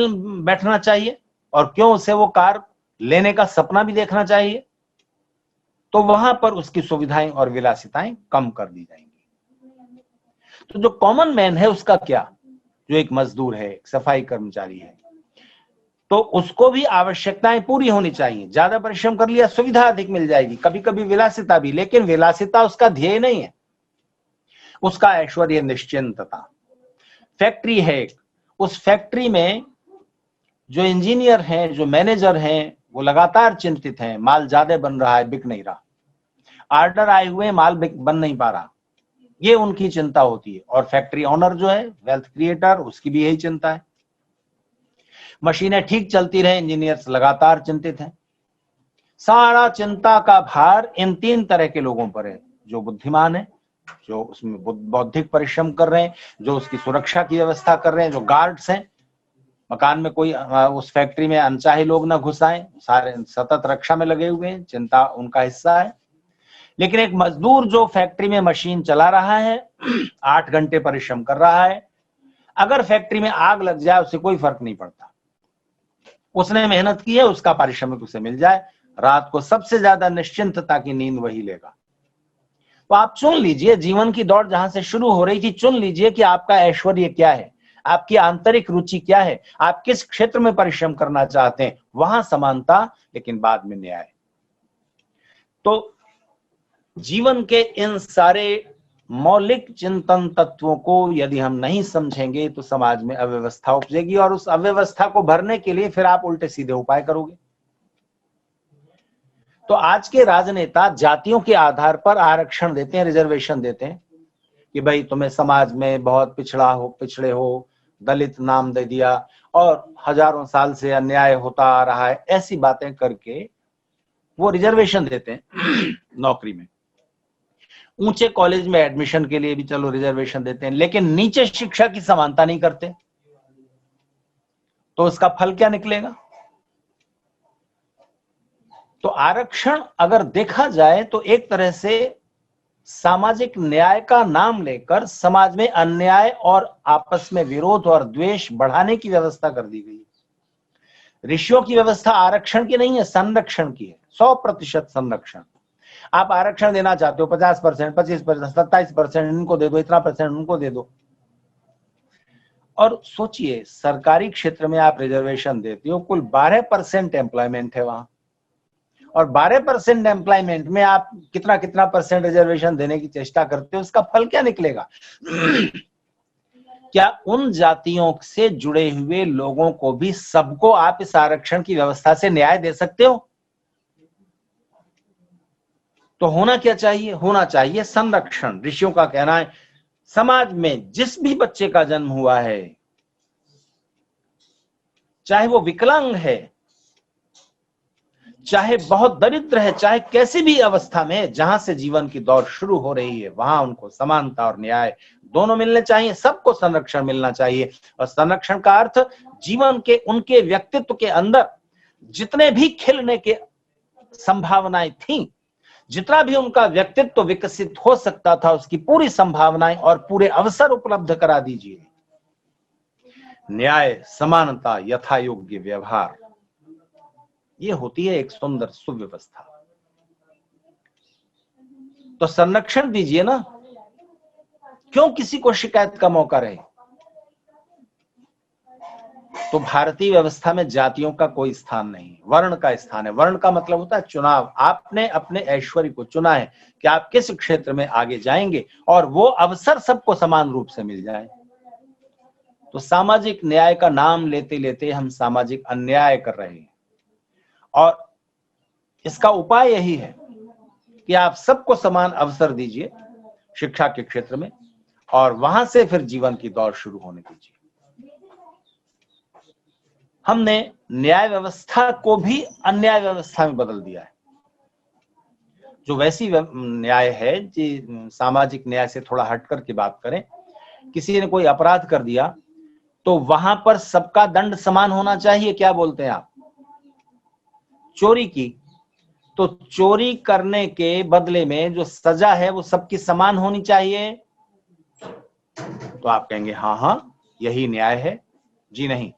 बैठना चाहिए और क्यों उसे वो कार लेने का सपना भी देखना चाहिए? तो वहां पर उसकी सुविधाएं और विलासिताएं कम कर दी जाएंगी। तो जो कॉमन मैन है उसका क्या? जो एक मजदूर है, एक सफाई कर्मचारी है, तो उसको भी आवश्यकताएं पूरी होनी चाहिए। ज्यादा परिश्रम कर लिया, सुविधा अधिक मिल जाएगी, कभी कभी विलासिता भी, लेकिन विलासिता उसका ध्येय नहीं है। उसका ऐश्वर्य निश्चिंतता। फैक्ट्री है एक, उस फैक्ट्री में जो इंजीनियर हैं, जो मैनेजर हैं, वो लगातार चिंतित हैं, माल ज्यादा बन रहा है, बिक नहीं रहा, ऑर्डर आए हुए, माल बन नहीं पा रहा, ये उनकी चिंता होती है। और फैक्ट्री ओनर जो है, वेल्थ क्रिएटर, उसकी भी यही चिंता है। मशीनें ठीक चलती रहे, इंजीनियर्स लगातार चिंतित हैं। सारा चिंता का भार इन 3 तरह के लोगों पर है। जो बुद्धिमान है, जो उसमें बौद्धिक परिश्रम कर रहे हैं, जो उसकी सुरक्षा की व्यवस्था कर रहे हैं, जो गार्ड्स हैं, मकान में कोई उस फैक्ट्री में अनचाहे लोग ना घुस आए, सारे सतत रक्षा में लगे हुए हैं, चिंता उनका हिस्सा है। लेकिन एक मजदूर जो फैक्ट्री में मशीन चला रहा है, 8 घंटे परिश्रम कर रहा है, अगर फैक्ट्री में आग लग जाए उसे कोई फर्क नहीं पड़ता। उसने मेहनत की है, उसका पारिश्रमिक उसे मिल जाए। रात को सबसे ज्यादा निश्चिंतता की नींद वही लेगा। तो आप चुन लीजिए, जीवन की दौड़ जहां से शुरू हो रही थी, चुन लीजिए कि आपका ऐश्वर्य क्या है, आपकी आंतरिक रुचि क्या है, आप किस क्षेत्र में परिश्रम करना चाहते हैं। वहां समानता, लेकिन बाद में न्याय। तो जीवन के इन सारे मौलिक चिंतन तत्वों को यदि हम नहीं समझेंगे तो समाज में अव्यवस्था उपजेगी और उस अव्यवस्था को भरने के लिए फिर आप उल्टे सीधे उपाय करोगे। तो आज के राजनेता जातियों के आधार पर आरक्षण देते हैं, रिजर्वेशन देते हैं कि भाई तुम्हें समाज में बहुत पिछड़े हो, दलित नाम दे दिया और हजारों साल से अन्याय होता आ रहा है, ऐसी बातें करके वो रिजर्वेशन देते हैं नौकरी में। ऊंचे कॉलेज में एडमिशन के लिए भी चलो रिजर्वेशन देते हैं, लेकिन नीचे शिक्षा की समानता नहीं करते, तो उसका फल क्या निकलेगा? तो आरक्षण अगर देखा जाए तो एक तरह से सामाजिक न्याय का नाम लेकर समाज में अन्याय और आपस में विरोध और द्वेष बढ़ाने की व्यवस्था कर दी गई। ऋषियों की व्यवस्था आरक्षण की नहीं है, संरक्षण की है, 100% संरक्षण। आप आरक्षण देना चाहते हो 50%, 25%, 27% इनको दे दो, इतना परसेंट उनको दे दो। और सोचिए सरकारी क्षेत्र में आप रिजर्वेशन देते हो, कुल 12% एम्प्लॉयमेंट है वहां, और 12% एम्प्लॉयमेंट में आप कितना परसेंट रिजर्वेशन देने की चेष्टा करते हो, उसका फल क्या निकलेगा? क्या उन जातियों से जुड़े हुए लोगों को भी सबको आप इस आरक्षण की व्यवस्था से न्याय दे सकते हो? तो होना क्या चाहिए? होना चाहिए संरक्षण। ऋषियों का कहना है समाज में जिस भी बच्चे का जन्म हुआ है, चाहे वो विकलांग है, चाहे बहुत दरिद्र है, चाहे कैसी भी अवस्था में, जहां से जीवन की दौड़ शुरू हो रही है, वहां उनको समानता और न्याय दोनों मिलने चाहिए, सबको संरक्षण मिलना चाहिए। और संरक्षण का अर्थ जीवन के उनके व्यक्तित्व के अंदर जितने भी खिलने के संभावनाएं थी, जितना भी उनका व्यक्तित्व विकसित हो सकता था, उसकी पूरी संभावनाएं और पूरे अवसर उपलब्ध करा दीजिए। न्याय, समानता, यथा योग्य व्यवहार, ये होती है एक सुंदर सुव्यवस्था। तो संरक्षण दीजिए ना, क्यों किसी को शिकायत का मौका रहे? तो भारतीय व्यवस्था में जातियों का कोई स्थान नहीं, वर्ण का स्थान है। वर्ण का मतलब होता है चुनाव। आपने अपने ऐश्वर्य को चुना है कि आप किस क्षेत्र में आगे जाएंगे और वो अवसर सबको समान रूप से मिल जाए। तो सामाजिक न्याय का नाम लेते लेते हम सामाजिक अन्याय कर रहे हैं, और इसका उपाय यही है कि आप सबको समान अवसर दीजिए शिक्षा के क्षेत्र में, और वहां से फिर जीवन की दौड़ शुरू होने दीजिए। हमने न्याय व्यवस्था को भी अन्याय व्यवस्था में बदल दिया है। जो वैसी न्याय है जी, सामाजिक न्याय से थोड़ा हटकर की बात करें, किसी ने कोई अपराध कर दिया तो वहां पर सबका दंड समान होना चाहिए। क्या बोलते हैं आप? चोरी की तो चोरी करने के बदले में जो सजा है वो सबकी समान होनी चाहिए। तो आप कहेंगे हाँ हाँ यही न्याय है। जी नहीं,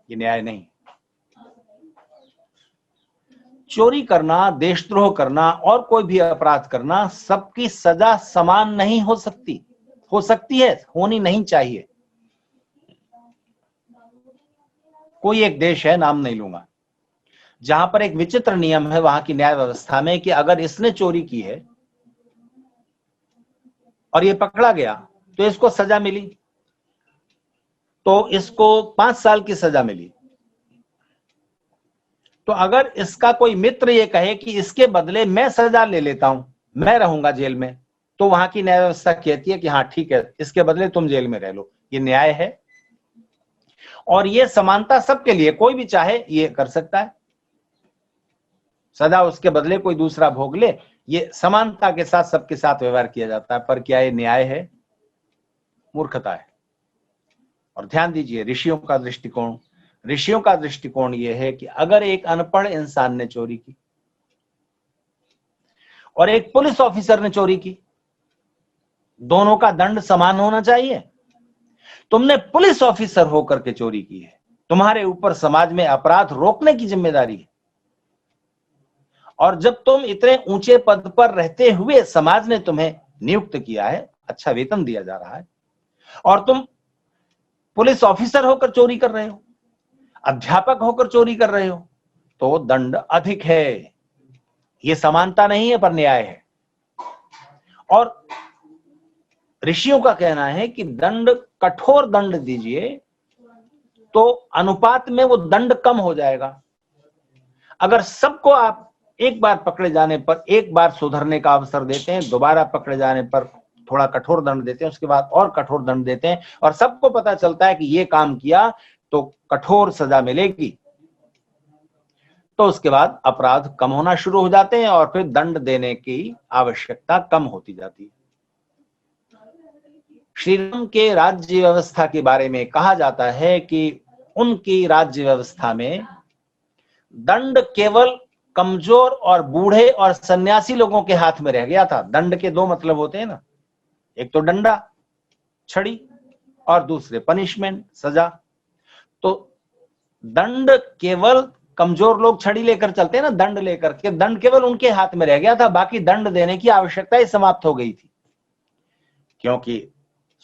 ये न्याय नहीं। चोरी करना, देशद्रोह करना और कोई भी अपराध करना, सबकी सजा समान नहीं हो सकती। हो सकती है, होनी नहीं चाहिए। कोई एक देश है, नाम नहीं लूंगा, जहां पर एक विचित्र नियम है वहां की न्याय व्यवस्था में कि अगर इसने चोरी की है और ये पकड़ा गया तो इसको सजा मिली, तो इसको 5 साल की सजा मिली। तो अगर इसका कोई मित्र ये कहे कि इसके बदले मैं सजा ले लेता हूं, मैं रहूंगा जेल में, तो वहां की न्याय व्यवस्था कहती है कि हाँ ठीक है, इसके बदले तुम जेल में रह लो। ये न्याय है, और ये समानता सबके लिए, कोई भी चाहे ये कर सकता है, सजा उसके बदले कोई दूसरा भोग ले। ये समानता के साथ सबके साथ व्यवहार किया जाता है। पर क्या ये न्याय है? मूर्खता है। और ध्यान दीजिए, ऋषियों का दृष्टिकोण यह है कि अगर एक अनपढ़ इंसान ने चोरी की और एक पुलिस ऑफिसर ने चोरी की, दोनों का दंड समान होना चाहिए। तुमने पुलिस ऑफिसर होकर के चोरी की है, तुम्हारे ऊपर समाज में अपराध रोकने की जिम्मेदारी है। और जब तुम इतने ऊंचे पद पर रहते हुए समाज ने तुम्हें नियुक्त किया है, अच्छा वेतन दिया जा रहा है, और तुम पुलिस ऑफिसर होकर चोरी कर रहे हो, अध्यापक होकर चोरी कर रहे हो, तो दंड अधिक है। ये समानता नहीं है पर न्याय है। और ऋषियों का कहना है कि दंड, कठोर दंड दीजिए तो अनुपात में वो दंड कम हो जाएगा। अगर सबको आप एक बार पकड़े जाने पर एक बार सुधरने का अवसर देते हैं, दोबारा पकड़े जाने पर थोड़ा कठोर दंड देते हैं, उसके बाद और कठोर दंड देते हैं, और सबको पता चलता है कि ये काम किया तो कठोर सजा मिलेगी, तो उसके बाद अपराध कम होना शुरू हो जाते हैं और फिर दंड देने की आवश्यकता कम होती जाती है। श्री राम के राज्य व्यवस्था के बारे में कहा जाता है कि उनकी राज्य व्यवस्था में दंड केवल कमजोर और बूढ़े और सन्यासी लोगों के हाथ में रह गया था। दंड के दो मतलब होते हैं ना, एक तो डंडा, छड़ी, और दूसरे पनिशमेंट, सजा। तो दंड केवल कमजोर लोग छड़ी लेकर चलते हैं ना, दंड लेकर के, दंड केवल उनके हाथ में रह गया था, बाकी दंड देने की आवश्यकता ही समाप्त हो गई थी, क्योंकि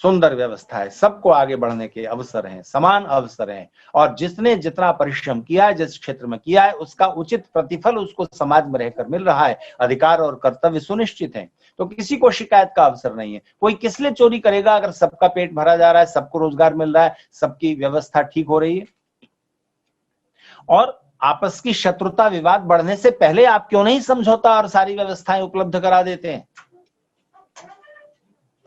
सुंदर व्यवस्था है, सबको आगे बढ़ने के अवसर हैं, समान अवसर हैं, और जिसने जितना परिश्रम किया है, जिस क्षेत्र में किया है, उसका उचित प्रतिफल उसको समाज में रहकर मिल रहा है, अधिकार और कर्तव्य सुनिश्चित हैं, तो किसी को शिकायत का अवसर नहीं है। कोई किस लिए चोरी करेगा अगर सबका पेट भरा जा रहा है, सबको रोजगार मिल रहा है, सबकी व्यवस्था ठीक हो रही है। और आपस की शत्रुता विवाद बढ़ने से पहले आप क्यों नहीं समझौता और सारी व्यवस्थाएं उपलब्ध करा देते हैं।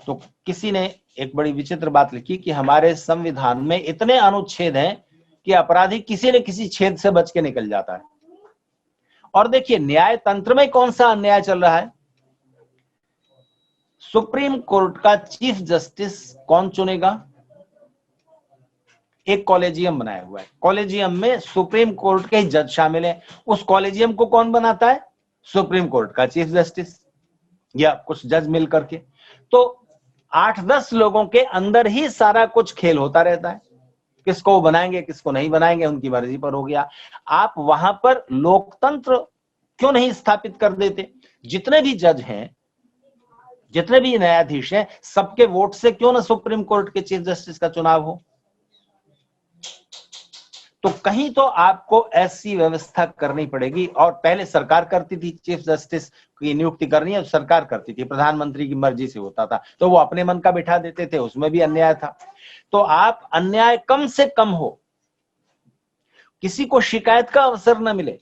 तो किसी ने एक बड़ी विचित्र बात लिखी कि हमारे संविधान में इतने अनुच्छेद हैं कि अपराधी किसी न किसी छेद से बच के निकल जाता है। और देखिए न्याय तंत्र में कौन सा अन्याय चल रहा है। सुप्रीम कोर्ट का चीफ जस्टिस कौन चुनेगा? एक कॉलेजियम बनाया हुआ है, कॉलेजियम में सुप्रीम कोर्ट के जज शामिल हैं। उस कॉलेजियम को कौन बनाता है? सुप्रीम कोर्ट का चीफ जस्टिस या कुछ जज मिल करके। तो 8-10 लोगों के अंदर ही सारा कुछ खेल होता रहता है, किसको वो बनाएंगे किसको नहीं बनाएंगे उनकी मर्जी पर हो गया। आप वहां पर लोकतंत्र क्यों नहीं स्थापित कर देते? जितने भी जज हैं, जितने भी न्यायाधीश हैं, सबके वोट से क्यों ना सुप्रीम कोर्ट के चीफ जस्टिस का चुनाव हो। तो कहीं तो आपको ऐसी व्यवस्था करनी पड़ेगी। और पहले सरकार करती थी, चीफ जस्टिस की नियुक्ति करनी है सरकार करती थी, प्रधानमंत्री की मर्जी से होता था, तो वो अपने मन का बिठा देते थे, उसमें भी अन्याय था। तो आप अन्याय कम से कम हो, किसी को शिकायत का अवसर न मिले,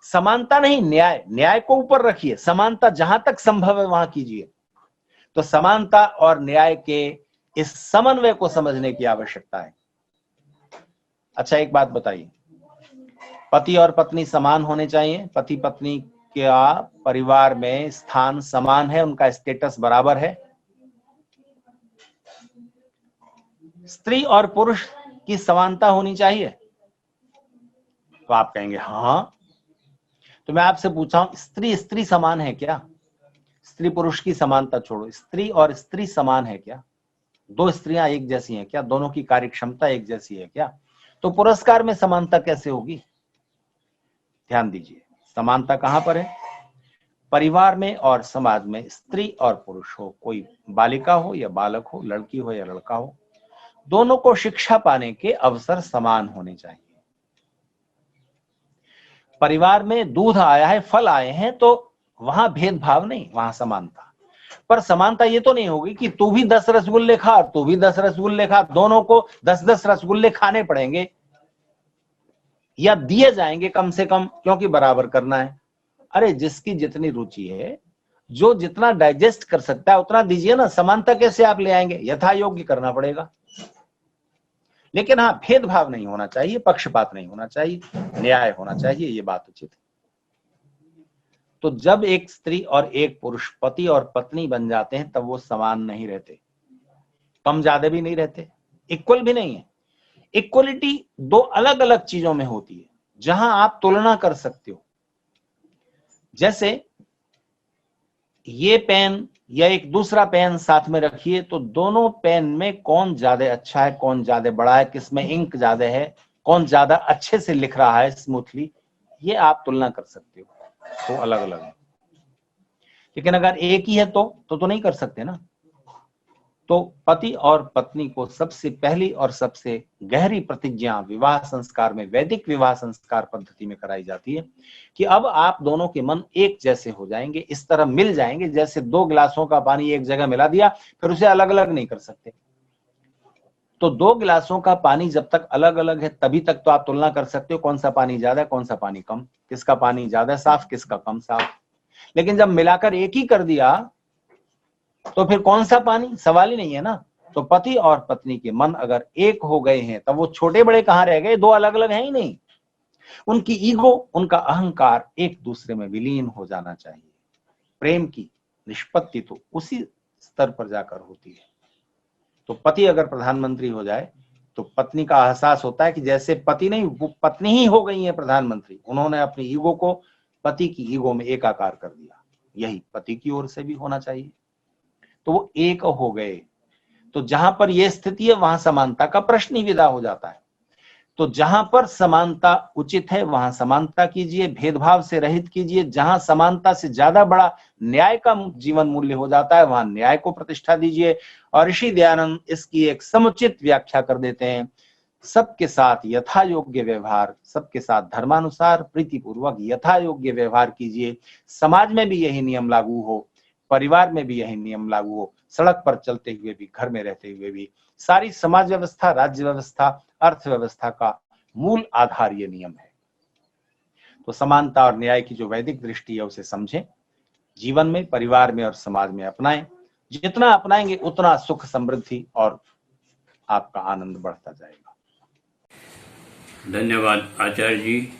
समानता नहीं न्याय, न्याय को ऊपर रखिए, समानता जहां तक संभव है वहां कीजिए। तो समानता और न्याय के इस समन्वय को समझने की आवश्यकता है। अच्छा एक बात बताइए, पति और पत्नी समान होने चाहिए? पति पत्नी का परिवार में स्थान समान है, उनका स्टेटस बराबर है? स्त्री और पुरुष की समानता होनी चाहिए? तो आप कहेंगे हाँ। तो मैं आपसे पूछा हूं, स्त्री समान है क्या? स्त्री पुरुष की समानता छोड़ो, स्त्री और स्त्री समान है क्या? दो स्त्रियां एक जैसी हैं क्या? दोनों की कार्य क्षमता एक जैसी है क्या? तो पुरस्कार में समानता कैसे होगी? ध्यान दीजिए, समानता कहां पर है? परिवार में और समाज में स्त्री और पुरुष हो, कोई बालिका हो या बालक हो, लड़की हो या लड़का हो, दोनों को शिक्षा पाने के अवसर समान होने चाहिए। परिवार में दूध आया है, फल आए हैं, तो वहां भेदभाव नहीं, वहां समानता। पर समानता ये तो नहीं होगी कि तू भी 10 रसगुल्ले खा, तू भी 10 रसगुल्ले खा, दोनों को 10-10 रसगुल्ले खाने पड़ेंगे या दिए जाएंगे कम से कम, क्योंकि बराबर करना है। अरे जिसकी जितनी रुचि है, जो जितना डाइजेस्ट कर सकता है उतना दीजिए ना। समानता कैसे आप ले आएंगे? यथा योग्य करना पड़ेगा। लेकिन हाँ, भेदभाव नहीं होना चाहिए, पक्षपात नहीं होना चाहिए, न्याय होना चाहिए, ये बात उचित है। तो जब एक स्त्री और एक पुरुष पति और पत्नी बन जाते हैं तब वो समान नहीं रहते, कम ज्यादा भी नहीं रहते, इक्वल भी नहीं है। इक्वलिटी दो अलग अलग चीजों में होती है जहां आप तुलना कर सकते हो। जैसे ये पेन या एक दूसरा पेन साथ में रखिए, तो दोनों पेन में कौन ज्यादा अच्छा है, कौन ज्यादा बड़ा है, किसमें इंक ज्यादा है, कौन ज्यादा अच्छे से लिख रहा है स्मूथली, ये आप तुलना कर सकते हो। तो अलग अलग है। लेकिन अगर एक ही है तो नहीं कर सकते ना। तो पति और पत्नी को सबसे पहली और सबसे गहरी प्रतिज्ञा विवाह संस्कार में, वैदिक विवाह संस्कार पद्धति में कराई जाती है कि अब आप दोनों के मन एक जैसे हो जाएंगे, इस तरह मिल जाएंगे जैसे दो गिलासों का पानी एक जगह मिला दिया फिर उसे अलग अलग नहीं कर सकते। तो दो गिलासों का पानी जब तक अलग अलग है तभी तक तो आप तुलना कर सकते हो कौन सा पानी ज्यादा है कौन सा पानी कम, किसका पानी ज्यादा साफ किसका कम साफ। लेकिन जब मिलाकर एक ही कर दिया तो फिर कौन सा पानी, सवाल ही नहीं है ना। तो पति और पत्नी के मन अगर एक हो गए हैं तब वो छोटे बड़े कहां रह गए, दो अलग अलग हैं ही नहीं। उनकी ईगो, उनका अहंकार एक दूसरे में विलीन हो जाना चाहिए। प्रेम की निष्पत्ति तो उसी स्तर पर जाकर होती है। तो पति अगर प्रधानमंत्री हो जाए तो पत्नी का एहसास होता है कि जैसे पति नहीं, वो पत्नी ही हो गई है प्रधानमंत्री। उन्होंने अपनी ईगो को पति की ईगो में एकाकार कर दिया। यही पति की ओर से भी होना चाहिए। तो वो एक हो गए। तो जहां पर यह स्थिति है वहां समानता का प्रश्न ही विदा हो जाता है। तो जहां पर समानता उचित है वहां समानता कीजिए, भेदभाव से रहित कीजिए। जहां समानता से ज्यादा बड़ा न्याय का जीवन मूल्य हो जाता है वहां न्याय को प्रतिष्ठा दीजिए। और ऋषि दयानंद इसकी एक समुचित व्याख्या कर देते हैं। सबके साथ यथा योग्य व्यवहार, सबके साथ धर्मानुसार प्रीतिपूर्वक यथा योग्य व्यवहार कीजिए। समाज में भी यही नियम लागू हो, परिवार में भी यही नियम लागू हो, सड़क पर चलते हुए भी, घर में रहते हुए भी। सारी समाज व्यवस्था, राज्य व्यवस्था, अर्थव्यवस्था का मूल आधार ये नियम है। तो समानता और न्याय की जो वैदिक दृष्टि है उसे समझें, जीवन में, परिवार में और समाज में अपनाएं। जितना अपनाएंगे उतना सुख, समृद्धि और आपका आनंद बढ़ता जाएगा। धन्यवाद आचार्य जी।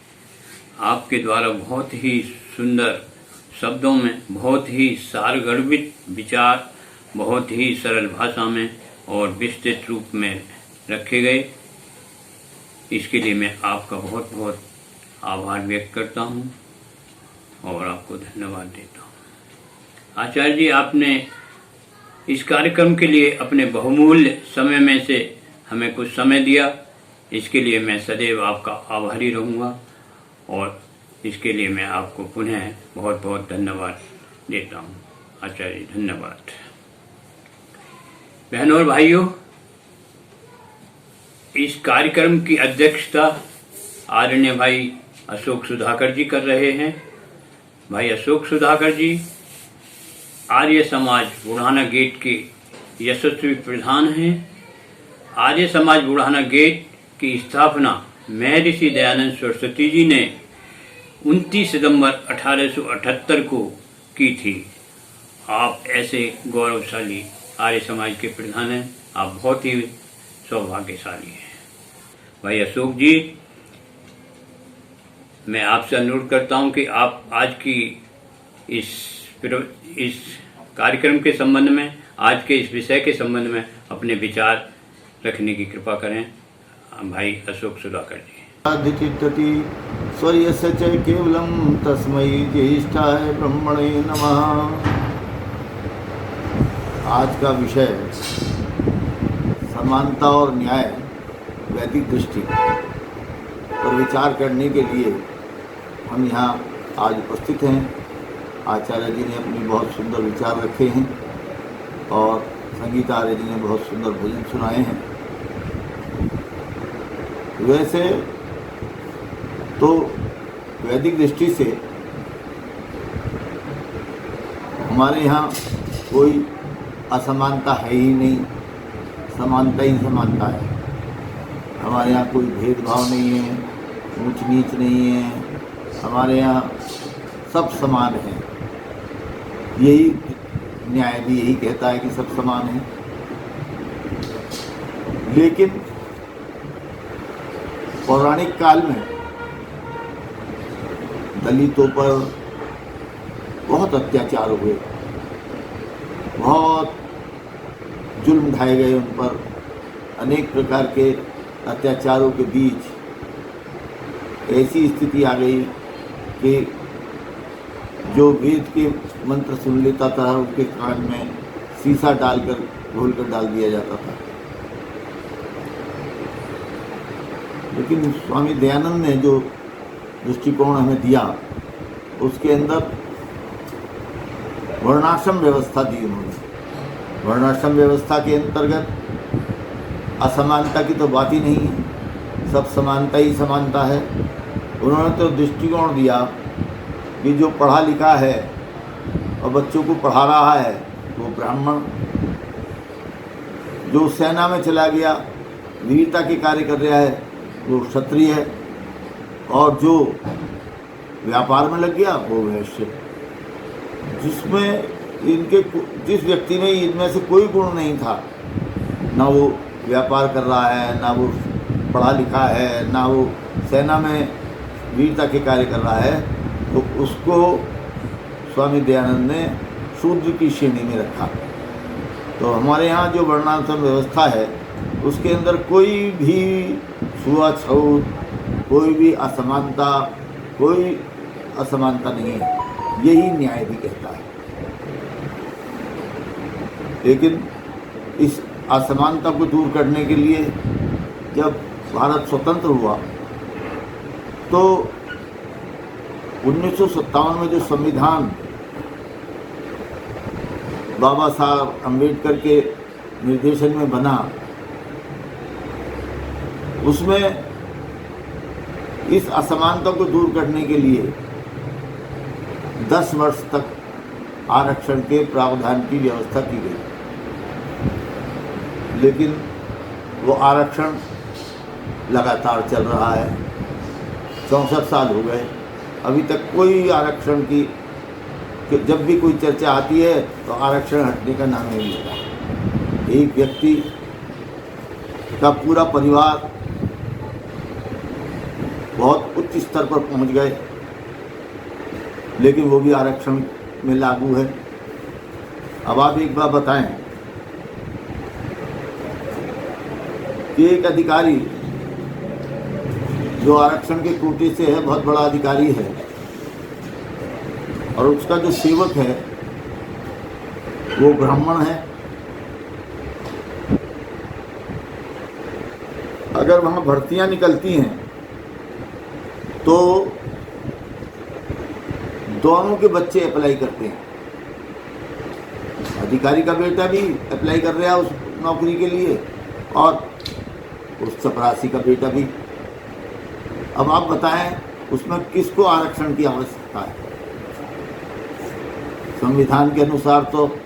आपके द्वारा बहुत ही सुंदर शब्दों में, बहुत ही सारगर्भित विचार, बहुत ही सरल भाषा में और विस्तृत रूप में रखे गए। इसके लिए मैं आपका बहुत बहुत आभार व्यक्त करता हूं और आपको धन्यवाद देता हूं। आचार्य जी, आपने इस कार्यक्रम के लिए अपने बहुमूल्य समय में से हमें कुछ समय दिया, इसके लिए मैं सदैव आपका आभारी रहूंगा और इसके लिए मैं आपको पुनः बहुत बहुत धन्यवाद देता हूं। आचार्य जी, धन्यवाद। बहनों और भाइयों, इस कार्यक्रम की अध्यक्षता आदरणीय भाई अशोक सुधाकर जी कर रहे हैं। भाई अशोक सुधाकर जी आर्य समाज बुढ़ाना गेट के यशस्वी प्रधान हैं। आर्य समाज बुढ़ाना गेट की स्थापना महर्षि दयानंद सरस्वती जी ने 29 सितंबर 1878 को की थी। आप ऐसे गौरवशाली आर्य समाज के प्रधान हैं। आप बहुत ही सौभाग्यशाली हैं। भाई अशोक जी, मैं आपसे अनुरोध करता हूं कि आप आज की इस कार्यक्रम के संबंध में, आज के इस विषय के संबंध में अपने विचार रखने की कृपा करें। भाई अशोक सुधाकर जी। अधितिष्ठति स्वर्यस्य च केवलं तस्मै ज्येष्ठाय ब्रह्मणे नमः। आज का विषय समानता और न्याय वैदिक दृष्टि पर विचार करने के लिए हम यहाँ आज उपस्थित हैं। आचार्य जी ने अपने बहुत सुंदर विचार रखे हैं और संगीताचार्य जी ने बहुत सुंदर भजन सुनाए हैं। वैसे तो वैदिक दृष्टि से हमारे यहाँ कोई असमानता है ही नहीं, समानता ही समानता है। हमारे यहाँ कोई भेदभाव नहीं है, ऊंच नीच नहीं है। हमारे यहाँ सब समान है। यही न्याय भी यही कहता है कि सब समान है। लेकिन पौराणिक काल में दलितों पर बहुत अत्याचार हुए, बहुत जुल्म ढाए गए उन पर। अनेक प्रकार के अत्याचारों के बीच ऐसी स्थिति आ गई कि जो वेद के मंत्र सुन लेता था उसके कान में शीशा डालकर घोलकर डाल दिया जाता था। लेकिन स्वामी दयानंद ने जो दृष्टिकोण हमें दिया उसके अंदर वर्णाश्रम व्यवस्था दी उन्होंने। वर्णाश्रम व्यवस्था के अंतर्गत असमानता की तो बात ही नहीं है, सब समानता ही समानता है। उन्होंने तो दृष्टिकोण दिया कि जो पढ़ा लिखा है और बच्चों को पढ़ा रहा है वो ब्राह्मण, जो सेना में चला गया वीरता के कार्य कर रहा है वो क्षत्रिय है, और जो व्यापार में लग गया वो वैश्य। जिस व्यक्ति में इनमें से कोई गुण नहीं था, ना वो व्यापार कर रहा है, ना वो पढ़ा लिखा है, ना वो सेना में वीरता के कार्य कर रहा है, तो उसको स्वामी दयानंद ने शूद्र की श्रेणी में रखा। तो हमारे यहाँ जो वर्णाश्रम व्यवस्था है उसके अंदर कोई भी छुआछूत, कोई भी असमानता, कोई असमानता नहीं है, यही न्याय भी कहता है। लेकिन इस असमानता को दूर करने के लिए जब भारत स्वतंत्र हुआ तो 1957 में जो संविधान बाबा साहब अम्बेडकर के निर्देशन में बना, उसमें इस असमानता को दूर करने के लिए 10 वर्ष तक आरक्षण के प्रावधान की व्यवस्था की गई। लेकिन वो आरक्षण लगातार चल रहा है, 64 साल हो गए, अभी तक कोई आरक्षण की, जब भी कोई चर्चा आती है तो आरक्षण हटने का नाम नहीं लेता। एक व्यक्ति का पूरा परिवार बहुत उच्च स्तर पर पहुंच गए, लेकिन वो भी आरक्षण में लागू है। अब आप एक बात बताएं कि एक अधिकारी जो आरक्षण के कोटे से है, बहुत बड़ा अधिकारी है, और उसका जो सेवक है वो ब्राह्मण है, अगर वहाँ भर्तियां निकलती हैं तो दोनों के बच्चे अप्लाई करते हैं। अधिकारी का बेटा भी अप्लाई कर रहा है उस नौकरी के लिए और उस चपरासी का बेटा भी। अब आप बताएं उसमें किसको आरक्षण की आवश्यकता है? संविधान के अनुसार तो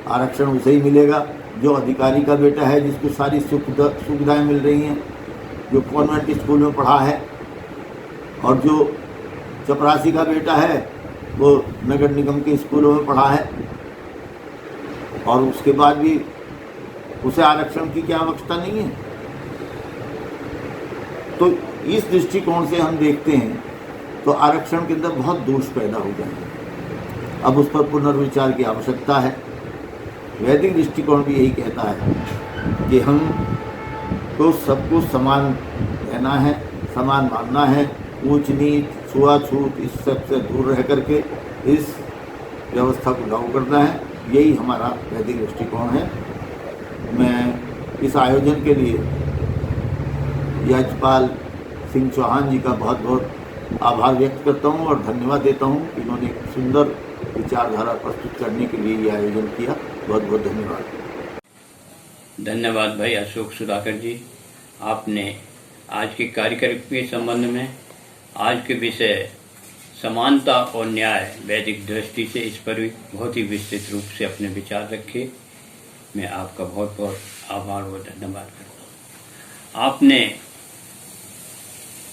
आरक्षण उसे ही मिलेगा जो अधिकारी का बेटा है, जिसको सारी सुविधाएं मिल रही हैं, जो कॉन्वेंट स्कूल में पढ़ा है, और जो चपरासी का बेटा है वो नगर निगम के स्कूलों में पढ़ा है, और उसके बाद भी उसे आरक्षण की क्या आवश्यकता नहीं है। तो इस दृष्टिकोण से हम देखते हैं तो आरक्षण के अंदर बहुत दोष पैदा हो जाएंगे। अब उस पर पुनर्विचार की आवश्यकता है। वैदिक दृष्टिकोण भी यही कहता है कि हम तो सबको समान रहना है, समान मानना है, ऊंच नीच छुआछूत इस सब से दूर रह करके इस व्यवस्था को लागू करना है। यही हमारा वैदिक दृष्टिकोण है। मैं इस आयोजन के लिए यजपाल सिंह चौहान जी का बहुत बहुत आभार व्यक्त करता हूं और धन्यवाद देता हूं कि इन्होंने एक सुंदर विचारधारा प्रस्तुत करने के लिए यह आयोजन किया। बहुत बहुत धन्यवाद। धन्यवाद भाई अशोक सुधाकर जी। आपने आज के कार्यक्रम के संबंध में आज के विषय समानता और न्याय वैदिक दृष्टि से इस पर भी बहुत ही विस्तृत रूप से अपने विचार रखे। मैं आपका बहुत बहुत आभार और धन्यवाद करता हूँ। आपने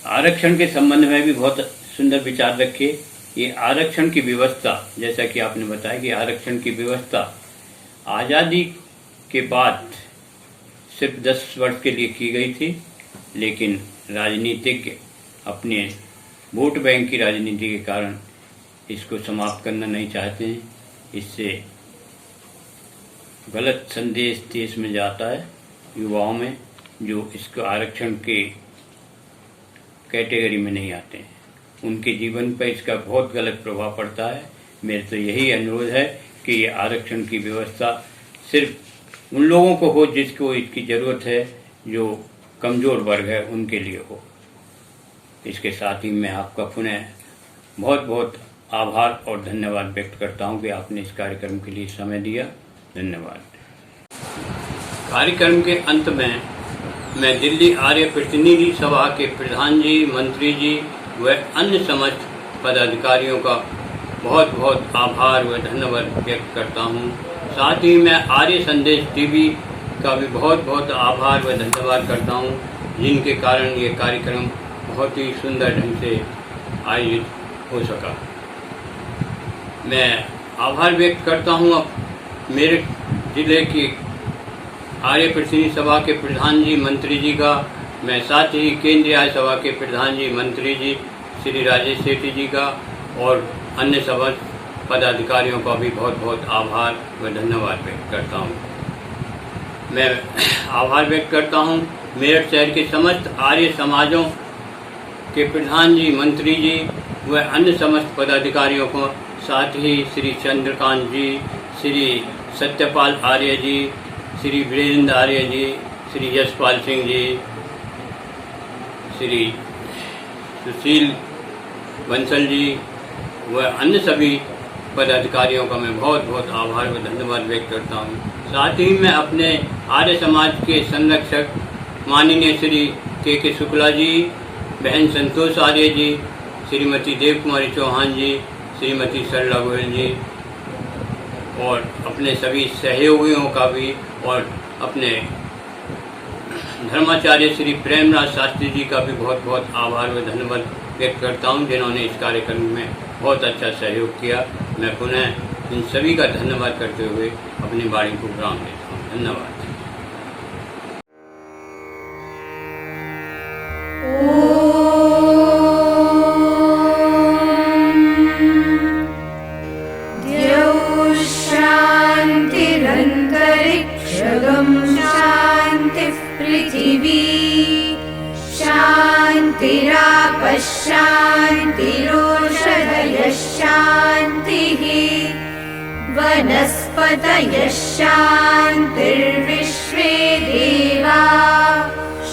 आरक्षण के संबंध में भी बहुत सुंदर विचार रखे। ये आरक्षण की व्यवस्था, जैसा कि आपने बताया कि आरक्षण की व्यवस्था आज़ादी के बाद सिर्फ 10 वर्ष के लिए की गई थी, लेकिन राजनीतिज्ञ अपने वोट बैंक की राजनीति के कारण इसको समाप्त करना नहीं चाहते हैं। इससे गलत संदेश देश में जाता है युवाओं में, जो इसको आरक्षण के कैटेगरी में नहीं आते हैं, उनके जीवन पर इसका बहुत गलत प्रभाव पड़ता है। मेरे तो यही अनुरोध है कि ये आरक्षण की व्यवस्था सिर्फ उन लोगों को हो जिसको इसकी ज़रूरत है, जो कमज़ोर वर्ग है उनके लिए हो। इसके साथ ही मैं आपका पुनः बहुत बहुत आभार और धन्यवाद व्यक्त करता हूं कि आपने इस कार्यक्रम के लिए समय दिया। धन्यवाद। कार्यक्रम के अंत में मैं दिल्ली आर्य प्रतिनिधि सभा के प्रधान जी, मंत्री जी व अन्य समस्त पदाधिकारियों का बहुत बहुत आभार व धन्यवाद व्यक्त करता हूँ। साथ ही मैं आर्य संदेश टीवी का भी बहुत बहुत आभार व धन्यवाद करता हूँ, जिनके कारण ये कार्यक्रम बहुत ही सुंदर ढंग से आयोजित हो सका। मैं आभार व्यक्त करता हूँ मेरे जिले की आर्य प्रतिनिधि सभा के प्रधान जी, मंत्री जी का। मैं साथ ही केंद्रीय आर्य सभा के प्रधान जी, मंत्री जी श्री राजेश सेठी जी का और अन्य सभा पदाधिकारियों का भी बहुत बहुत आभार व धन्यवाद व्यक्त करता हूँ। मैं आभार व्यक्त करता हूँ मेरठ शहर के समस्त आर्य समाजों के प्रधान जी, मंत्री जी व अन्य समस्त पदाधिकारियों को, साथ ही श्री चंद्रकांत जी, श्री सत्यपाल आर्य जी, श्री वीरेंद्र आर्य जी, श्री यशपाल सिंह जी, श्री सुशील बंसल जी व अन्य सभी पदाधिकारियों का मैं बहुत बहुत आभार व धन्यवाद व्यक्त करता हूँ। साथ ही मैं अपने आर्य समाज के संरक्षक माननीय श्री के शुक्ला जी, बहन संतोष आर्य जी, श्रीमती देव कुमारी चौहान जी, श्रीमती सरला गोयल जी और अपने सभी सहयोगियों का भी और अपने धर्माचार्य श्री प्रेमराज शास्त्री जी का भी बहुत बहुत आभार व धन्यवाद व्यक्त करता हूं, जिन्होंने इस कार्यक्रम में बहुत अच्छा सहयोग किया। मैं पुनः इन सभी का धन्यवाद करते हुए अपनी वाणी को विराम देता हूँ। धन्यवाद। शान्तिरोषधयः शान्तिः वनस्पतयः शान्तिर्विश्वे देवा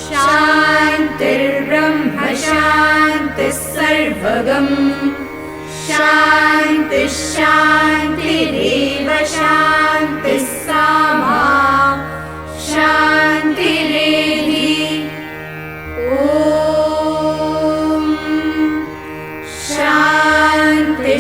शान्तिर्ब्रह्म शान्तिः सर्वगम् शान्तिः शान्तिरेव शान्तिः सामा शान्तिरेधि। शान्ति